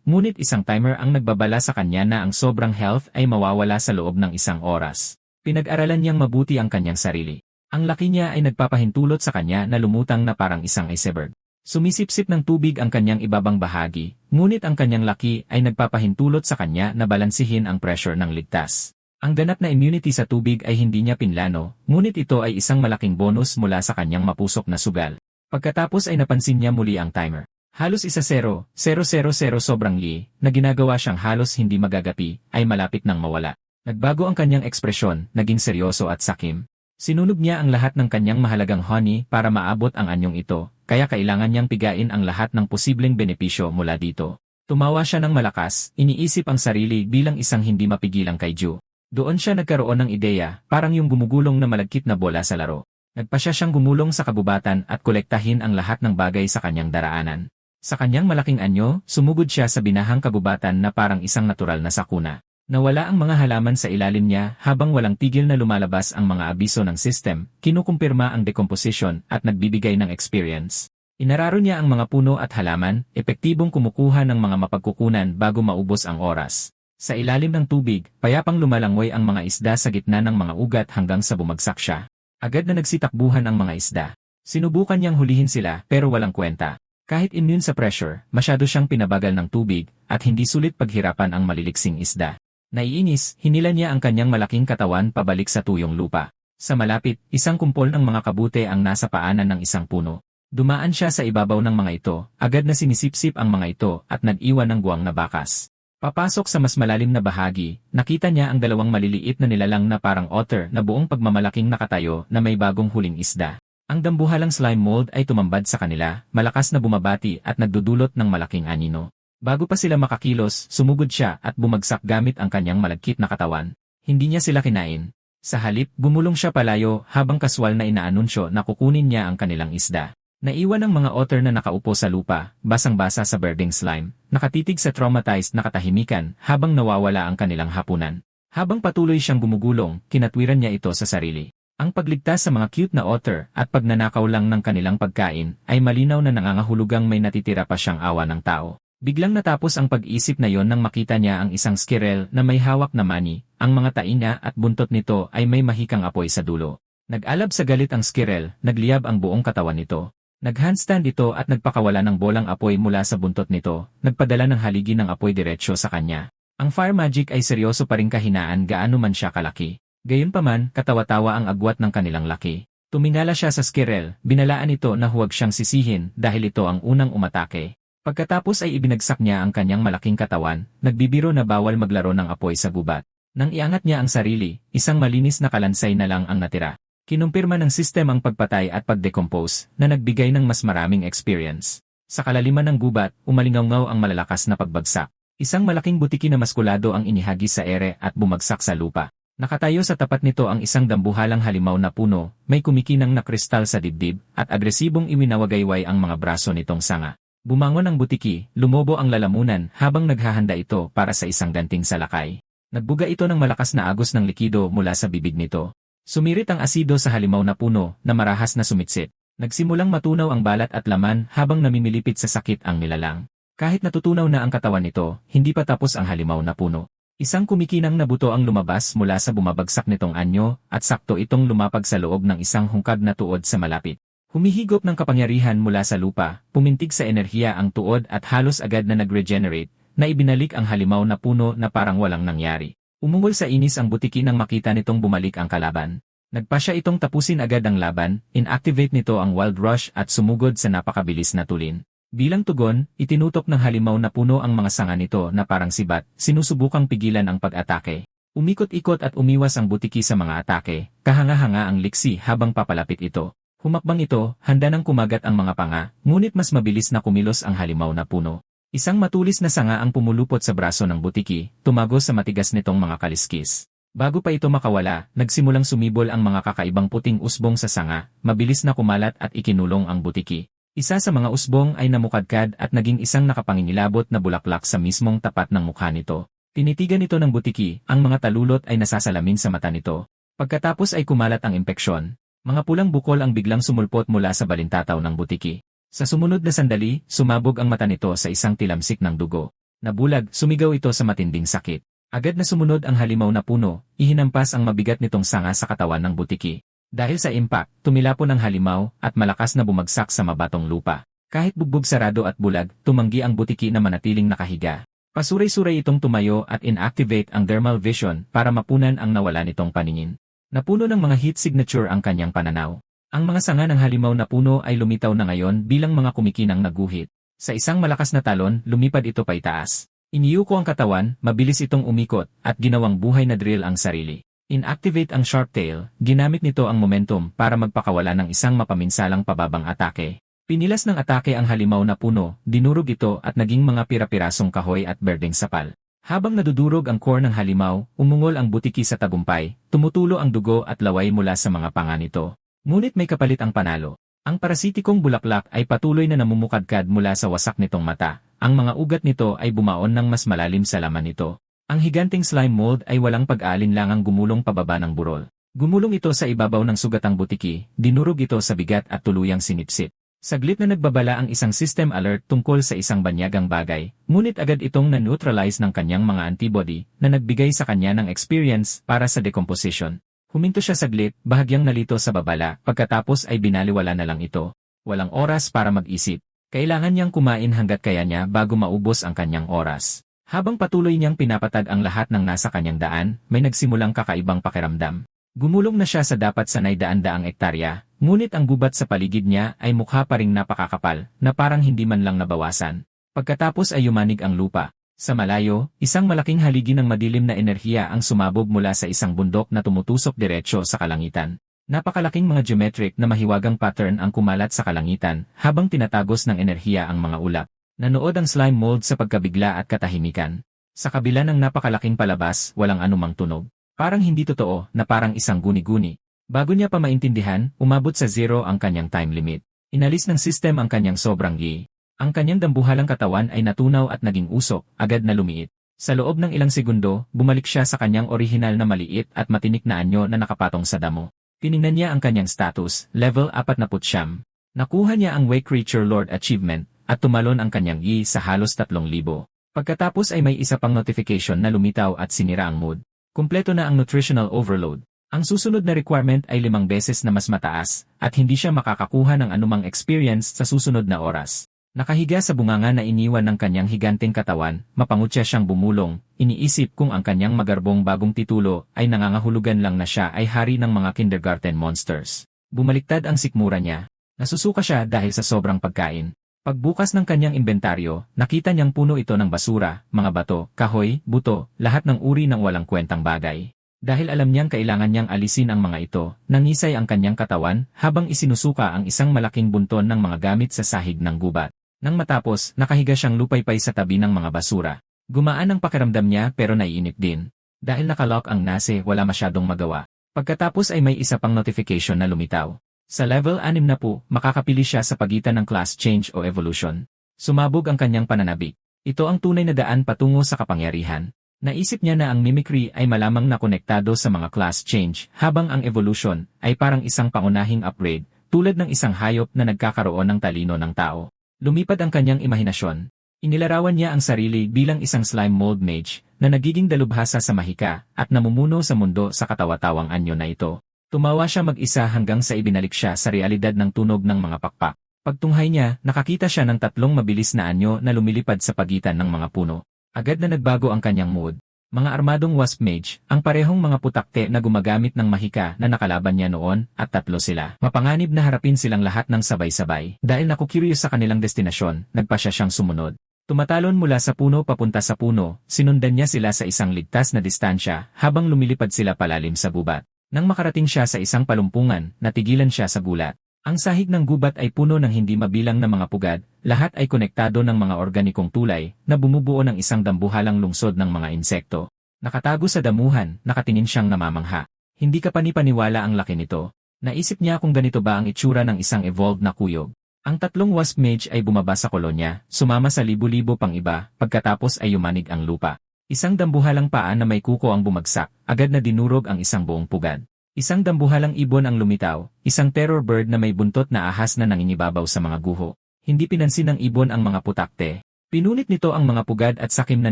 Speaker 1: ngunit isang timer ang nagbabala sa kanya na ang sobrang health ay mawawala sa loob ng 1 oras. Pinag-aralan niyang mabuti ang kanyang sarili. Ang laki niya ay nagpapahintulot sa kanya na lumutang na parang isang iceberg. Sumisipsip ng tubig ang kanyang ibabang bahagi, ngunit ang kanyang laki ay nagpapahintulot sa kanya na balansihin ang pressure ng ligtas. Ang ganap na immunity sa tubig ay hindi niya pinlano, ngunit ito ay isang malaking bonus mula sa kanyang mapusok na sugal. Pagkatapos ay napansin niya muli ang timer. Halos 1-0, 0-0-0 sobrang Li, na ginagawa siyang halos hindi magagapi, ay malapit nang mawala. Nagbago ang kanyang ekspresyon, naging seryoso at sakim. Sinunog niya ang lahat ng kanyang mahalagang honey para maabot ang anyong ito, kaya kailangan niyang pigain ang lahat ng posibleng benepisyo mula dito. Tumawa siya ng malakas, iniisip ang sarili bilang isang hindi mapigilang kaiju. Doon siya nagkaroon ng ideya, parang yung gumugulong na malagkit na bola sa laro. Nagpasya siyang gumulong sa kabubatan at kolektahin ang lahat ng bagay sa kanyang daraanan. Sa kanyang malaking anyo, sumugod siya sa binahang kabubatan na parang isang natural na sakuna. Nawala ang mga halaman sa ilalim niya habang walang tigil na lumalabas ang mga abiso ng system, kinukumpirma ang decomposition at nagbibigay ng experience. Inararo niya ang mga puno at halaman, epektibong kumukuha ng mga mapagkukunan bago maubos ang oras. Sa ilalim ng tubig, payapang lumalangoy ang mga isda sa gitna ng mga ugat hanggang sa bumagsak siya. Agad na nagsitakbuhan ang mga isda. Sinubukan niyang hulihin sila pero walang kwenta. Kahit immune sa pressure, masyado siyang pinabagal ng tubig at hindi sulit paghirapan ang maliliksing isda. Naiinis, hinila niya ang kanyang malaking katawan pabalik sa tuyong lupa. Sa malapit, isang kumpol ng mga kabute ang nasa paanan ng isang puno. Dumaan siya sa ibabaw ng mga ito, agad na sinisipsip ang mga ito at nag-iwan ng guwang na bakas. Papasok sa mas malalim na bahagi, nakita niya ang 2 maliliit na nilalang na parang otter na buong pagmamalaking nakatayo na may bagong huling isda. Ang dambuhalang slime mold ay tumambad sa kanila, malakas na bumabati at nagdudulot ng malaking anino. Bago pa sila makakilos, sumugod siya at bumagsak gamit ang kanyang malagkit na katawan. Hindi niya sila kinain. Sa halip, gumulong siya palayo habang kaswal na inaanunsyo na kukunin niya ang kanilang isda. Naiwan ang mga otter na nakaupo sa lupa, basang-basa sa birding slime, nakatitig sa traumatized na katahimikan habang nawawala ang kanilang hapunan. Habang patuloy siyang gumugulong, kinatwiran niya ito sa sarili. Ang pagligtas sa mga cute na otter at pagnanakaw lang ng kanilang pagkain ay malinaw na nangangahulugang may natitira pa siyang awa ng tao. Biglang natapos ang pag-isip na yon nang makita niya ang isang squirrel na may hawak na mani, ang mga tainga at buntot nito ay may mahikang apoy sa dulo. Nag-alab sa galit ang squirrel, nagliyab ang buong katawan nito. Nag-handstand ito at nagpakawala ng bolang apoy mula sa buntot nito, nagpadala ng haligi ng apoy diretsyo sa kanya. Ang fire magic ay seryoso pa ring kahinaan gaano man siya kalaki. Gayunpaman, katawa-tawa ang agwat ng kanilang laki. Tumingala siya sa squirrel, binalaan ito na huwag siyang sisihin dahil ito ang unang umatake. Pagkatapos ay ibinagsak niya ang kanyang malaking katawan, nagbibiro na bawal maglaro ng apoy sa gubat. Nang iangat niya ang sarili, isang malinis na kalansay na lang ang natira. Kinumpirma ng sistem ang pagpatay at pagdecompose na nagbigay ng mas maraming experience. Sa kalaliman ng gubat, umalingaw ang malalakas na pagbagsak. Isang malaking butiki na maskulado ang inihagis sa ere at bumagsak sa lupa. Nakatayo sa tapat nito ang isang dambuhalang halimaw na puno, may kumikinang na kristal sa dibdib, at agresibong iwinawagayway ang mga braso nitong sanga. Bumangon ang butiki, lumobo ang lalamunan habang naghahanda ito para sa isang ganting salakay. Nagbuga ito ng malakas na agos ng likido mula sa bibig nito. Sumirit ang asido sa halimaw na puno na marahas na sumitsit. Nagsimulang matunaw ang balat at laman habang namimilipit sa sakit ang nilalang. Kahit natutunaw na ang katawan nito, hindi pa tapos ang halimaw na puno. Isang kumikinang na buto ang lumabas mula sa bumabagsak nitong anyo at sakto itong lumapag sa loob ng isang hungkag na tuod sa malapit. Humihigop ng kapangyarihan mula sa lupa, pumintig sa enerhiya ang tuod at halos agad na nag-regenerate, na ibinalik ang halimaw na puno na parang walang nangyari. Umungol sa inis ang butiki nang makita nitong bumalik ang kalaban. Nagpasya itong tapusin agad ang laban, inactivate nito ang Wild Rush at sumugod sa napakabilis na tulin. Bilang tugon, itinutok ng halimaw na puno ang mga sanga nito na parang sibat, sinusubukang pigilan ang pag-atake. Umikot-ikot at umiwas ang butiki sa mga atake, kahanga-hanga ang liksi habang papalapit ito. Humakbang ito, handa nang kumagat ang mga panga, ngunit mas mabilis na kumilos ang halimaw na puno. Isang matulis na sanga ang pumulupot sa braso ng butiki, tumagos sa matigas nitong mga kaliskis. Bago pa ito makawala, nagsimulang sumibol ang mga kakaibang puting usbong sa sanga, mabilis na kumalat at ikinulong ang butiki. Isa sa mga usbong ay namukadkad at naging isang nakapangingilabot na bulaklak sa mismong tapat ng mukha nito. Tinitigan ito ng butiki, ang mga talulot ay nasasalamin sa mata nito. Pagkatapos ay kumalat ang impeksyon. Mga pulang bukol ang biglang sumulpot mula sa balintataw ng butiki. Sa sumunod na sandali, sumabog ang mata nito sa isang tilamsik ng dugo. Nabulag, sumigaw ito sa matinding sakit. Agad na sumunod ang halimaw na puno, ihinampas ang mabigat nitong sanga sa katawan ng butiki. Dahil sa impact, tumilapon ang halimaw at malakas na bumagsak sa mabatong lupa. Kahit bugbog sarado at bulag, tumanggi ang butiki na manatiling nakahiga. Pasuray-suray itong tumayo at inactivate ang dermal vision para mapunan ang nawala nitong paningin. Napuno ng mga heat signature ang kanyang pananaw. Ang mga sanga ng halimaw na puno ay lumitaw na ngayon bilang mga kumikinang naguhit. Sa isang malakas na talon, lumipad ito paitaas. Iniyuko ang katawan, mabilis itong umikot, at ginawang buhay na drill ang sarili. Inactivate ang sharp tail, ginamit nito ang momentum para magpakawala ng isang mapaminsalang pababang atake. Pinilas ng atake ang halimaw na puno, dinurog ito at naging mga pira-pirasong kahoy at berdeng sapal. Habang nadudurog ang core ng halimaw, umungol ang butiki sa tagumpay, tumutulo ang dugo at laway mula sa mga panga nito. Ngunit may kapalit ang panalo. Ang parasitikong bulaklak ay patuloy na namumukadkad mula sa wasak nitong mata. Ang mga ugat nito ay bumaon ng mas malalim sa laman nito. Ang higanting slime mold ay walang pag-aalinlangang gumulong pababa ng burol. Gumulong ito sa ibabaw ng sugatang butiki, dinurog ito sa bigat at tuluyang sinipsip. Saglit na nagbabala ang isang system alert tungkol sa isang banyagang bagay, ngunit agad itong na-neutralize ng kanyang mga antibody na nagbigay sa kanya ng experience para sa decomposition. Huminto siya saglit, bahagyang nalito sa babala, pagkatapos ay binaliwala na lang ito. Walang oras para mag-isip. Kailangan niyang kumain hanggat kaya niya bago maubos ang kanyang oras. Habang patuloy niyang pinapatag ang lahat ng nasa kanyang daan, may nagsimulang kakaibang pakiramdam. Gumulong na siya sa dapat sanay daan-daang ektarya, ngunit ang gubat sa paligid niya ay mukha pa ring napakakapal, na parang hindi man lang nabawasan. Pagkatapos ay yumanig ang lupa. Sa malayo, isang malaking haligi ng madilim na enerhiya ang sumabog mula sa isang bundok na tumutusok diretsyo sa kalangitan. Napakalaking mga geometric na mahiwagang pattern ang kumalat sa kalangitan, habang tinatagos ng enerhiya ang mga ulap. Nanood ang slime mold sa pagkabigla at katahimikan. Sa kabila ng napakalaking palabas, walang anumang tunog. Parang hindi totoo, na parang isang guni-guni. Bago niya pa maintindihan, umabot sa zero ang kanyang time limit. Inalis ng system ang kanyang sobrang yi. Ang kanyang dambuhalang katawan ay natunaw at naging usok, agad na lumiit. Sa loob ng ilang segundo, bumalik siya sa kanyang orihinal na maliit at matinik na anyo na nakapatong sa damo. Tiningnan niya ang kanyang status, level 49. Nakuha niya ang Way Creature Lord Achievement, at tumalon ang kanyang yi sa halos 3,000. Pagkatapos ay may isa pang notification na lumitaw at sinira ang mood. Kumpleto na ang nutritional overload. Ang susunod na requirement ay 5 beses na mas mataas, at hindi siya makakakuha ng anumang experience sa susunod na oras. Nakahiga sa bunganga na iniwan ng kanyang higanting katawan, mapangutya siyang bumulong, iniisip kung ang kanyang magarbong bagong titulo ay nangangahulugan lang na siya ay hari ng mga kindergarten monsters. Bumaliktad ang sikmura niya. Nasusuka siya dahil sa sobrang pagkain. Pagbukas ng kanyang inventaryo, nakita niyang puno ito ng basura, mga bato, kahoy, buto, lahat ng uri ng walang kwentang bagay. Dahil alam niyang kailangan niyang alisin ang mga ito, nangisay ang kanyang katawan habang isinusuka ang isang malaking bunton ng mga gamit sa sahig ng gubat. Nang matapos, nakahiga siyang lupaypay sa tabi ng mga basura. Gumaan ang pakiramdam niya pero naiinip din. Dahil nakalock ang nase, wala masyadong magawa. Pagkatapos ay may isa pang notification na lumitaw. Sa level 6 na po, makakapili siya sa pagitan ng class change o evolution. Sumabog ang kanyang pananabik. Ito ang tunay na daan patungo sa kapangyarihan. Naisip niya na ang mimicry ay malamang na konektado sa mga class change, habang ang evolution ay parang isang pangunahing upgrade, tulad ng isang hayop na nagkakaroon ng talino ng tao. Lumipad ang kanyang imahinasyon. Inilarawan niya ang sarili bilang isang slime mold mage na nagiging dalubhasa sa mahika at namumuno sa mundo sa katawa-tawang anyo na ito. Tumawa siya mag-isa hanggang sa ibinalik siya sa realidad ng tunog ng mga pakpak. Pagtunghay niya, nakakita siya ng 3 mabilis na anyo na lumilipad sa pagitan ng mga puno. Agad na nagbago ang kanyang mood. Mga armadong wasp mage, ang parehong mga putakte na gumagamit ng mahika na nakalaban niya noon, at 3 sila. Mapanganib na harapin silang lahat ng sabay-sabay. Dahil naku-curious sa kanilang destinasyon, nagpa siya siyang sumunod. Tumatalon mula sa puno papunta sa puno, sinundan niya sila sa isang ligtas na distansya habang lumilipad sila palalim sa gubat. Nang makarating siya sa isang palumpungan, natigilan siya sa gulat. Ang sahig ng gubat ay puno ng hindi mabilang na mga pugad, lahat ay konektado ng mga organikong tulay na bumubuo ng isang dambuhalang lungsod ng mga insekto. Nakatago sa damuhan, nakatingin siyang namamangha. Hindi ka panipaniwala ang laki nito. Naisip niya kung ganito ba ang itsura ng isang evolved na kuyog. Ang 3 wasp mage ay bumaba sa kolonya, sumama sa libu-libo pang iba, pagkatapos ay yumanig ang lupa. Isang dambuhalang paa na may kuko ang bumagsak, agad na dinurog ang isang buong pugad. Isang dambuhalang ibon ang lumitaw, isang terror bird na may buntot na ahas na nangingibabaw sa mga guho. Hindi pinansin ng ibon ang mga putakte. Pinunit nito ang mga pugad at sakim na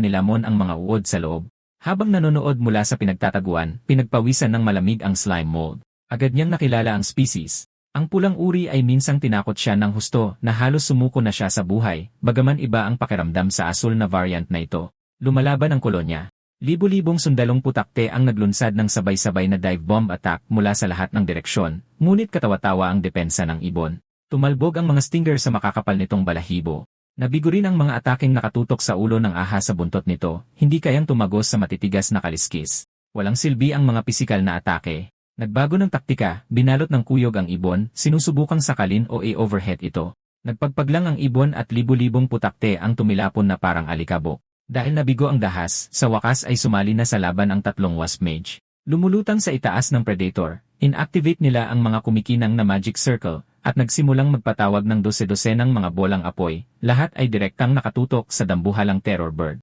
Speaker 1: nilamon ang mga uod sa loob. Habang nanonood mula sa pinagtataguan, pinagpawisan ng malamig ang slime mold. Agad niyang nakilala ang species. Ang pulang uri ay minsang tinakot siya ng husto na halos sumuko na siya sa buhay, bagaman iba ang pakiramdam sa asul na variant na ito. Lumalaban ang kolonya. Libu-libong sundalong putakte ang naglunsad ng sabay-sabay na dive bomb attack mula sa lahat ng direksyon, ngunit katawa-tawa ang depensa ng ibon. Tumalbog ang mga stinger sa makakapal nitong balahibo. Nabigo rin ang mga ataking nakatutok sa ulo ng ahas sa buntot nito, hindi kayang tumagos sa matitigas na kaliskis. Walang silbi ang mga pisikal na atake. Nagbago ng taktika, binalot ng kuyog ang ibon, sinusubukang sakalin o i-overhead ito. Nagpagpaglang ang ibon at libu-libong putakte ang tumilapon na parang alikabok. Dahil nabigo ang dahas, sa wakas ay sumali na sa laban ang 3 wasp mage. Lumulutang sa itaas ng predator, inactivate nila ang mga kumikinang na magic circle, at nagsimulang magpatawag ng dose-dosenang mga bolang apoy, lahat ay direktang nakatutok sa dambuhalang terror bird.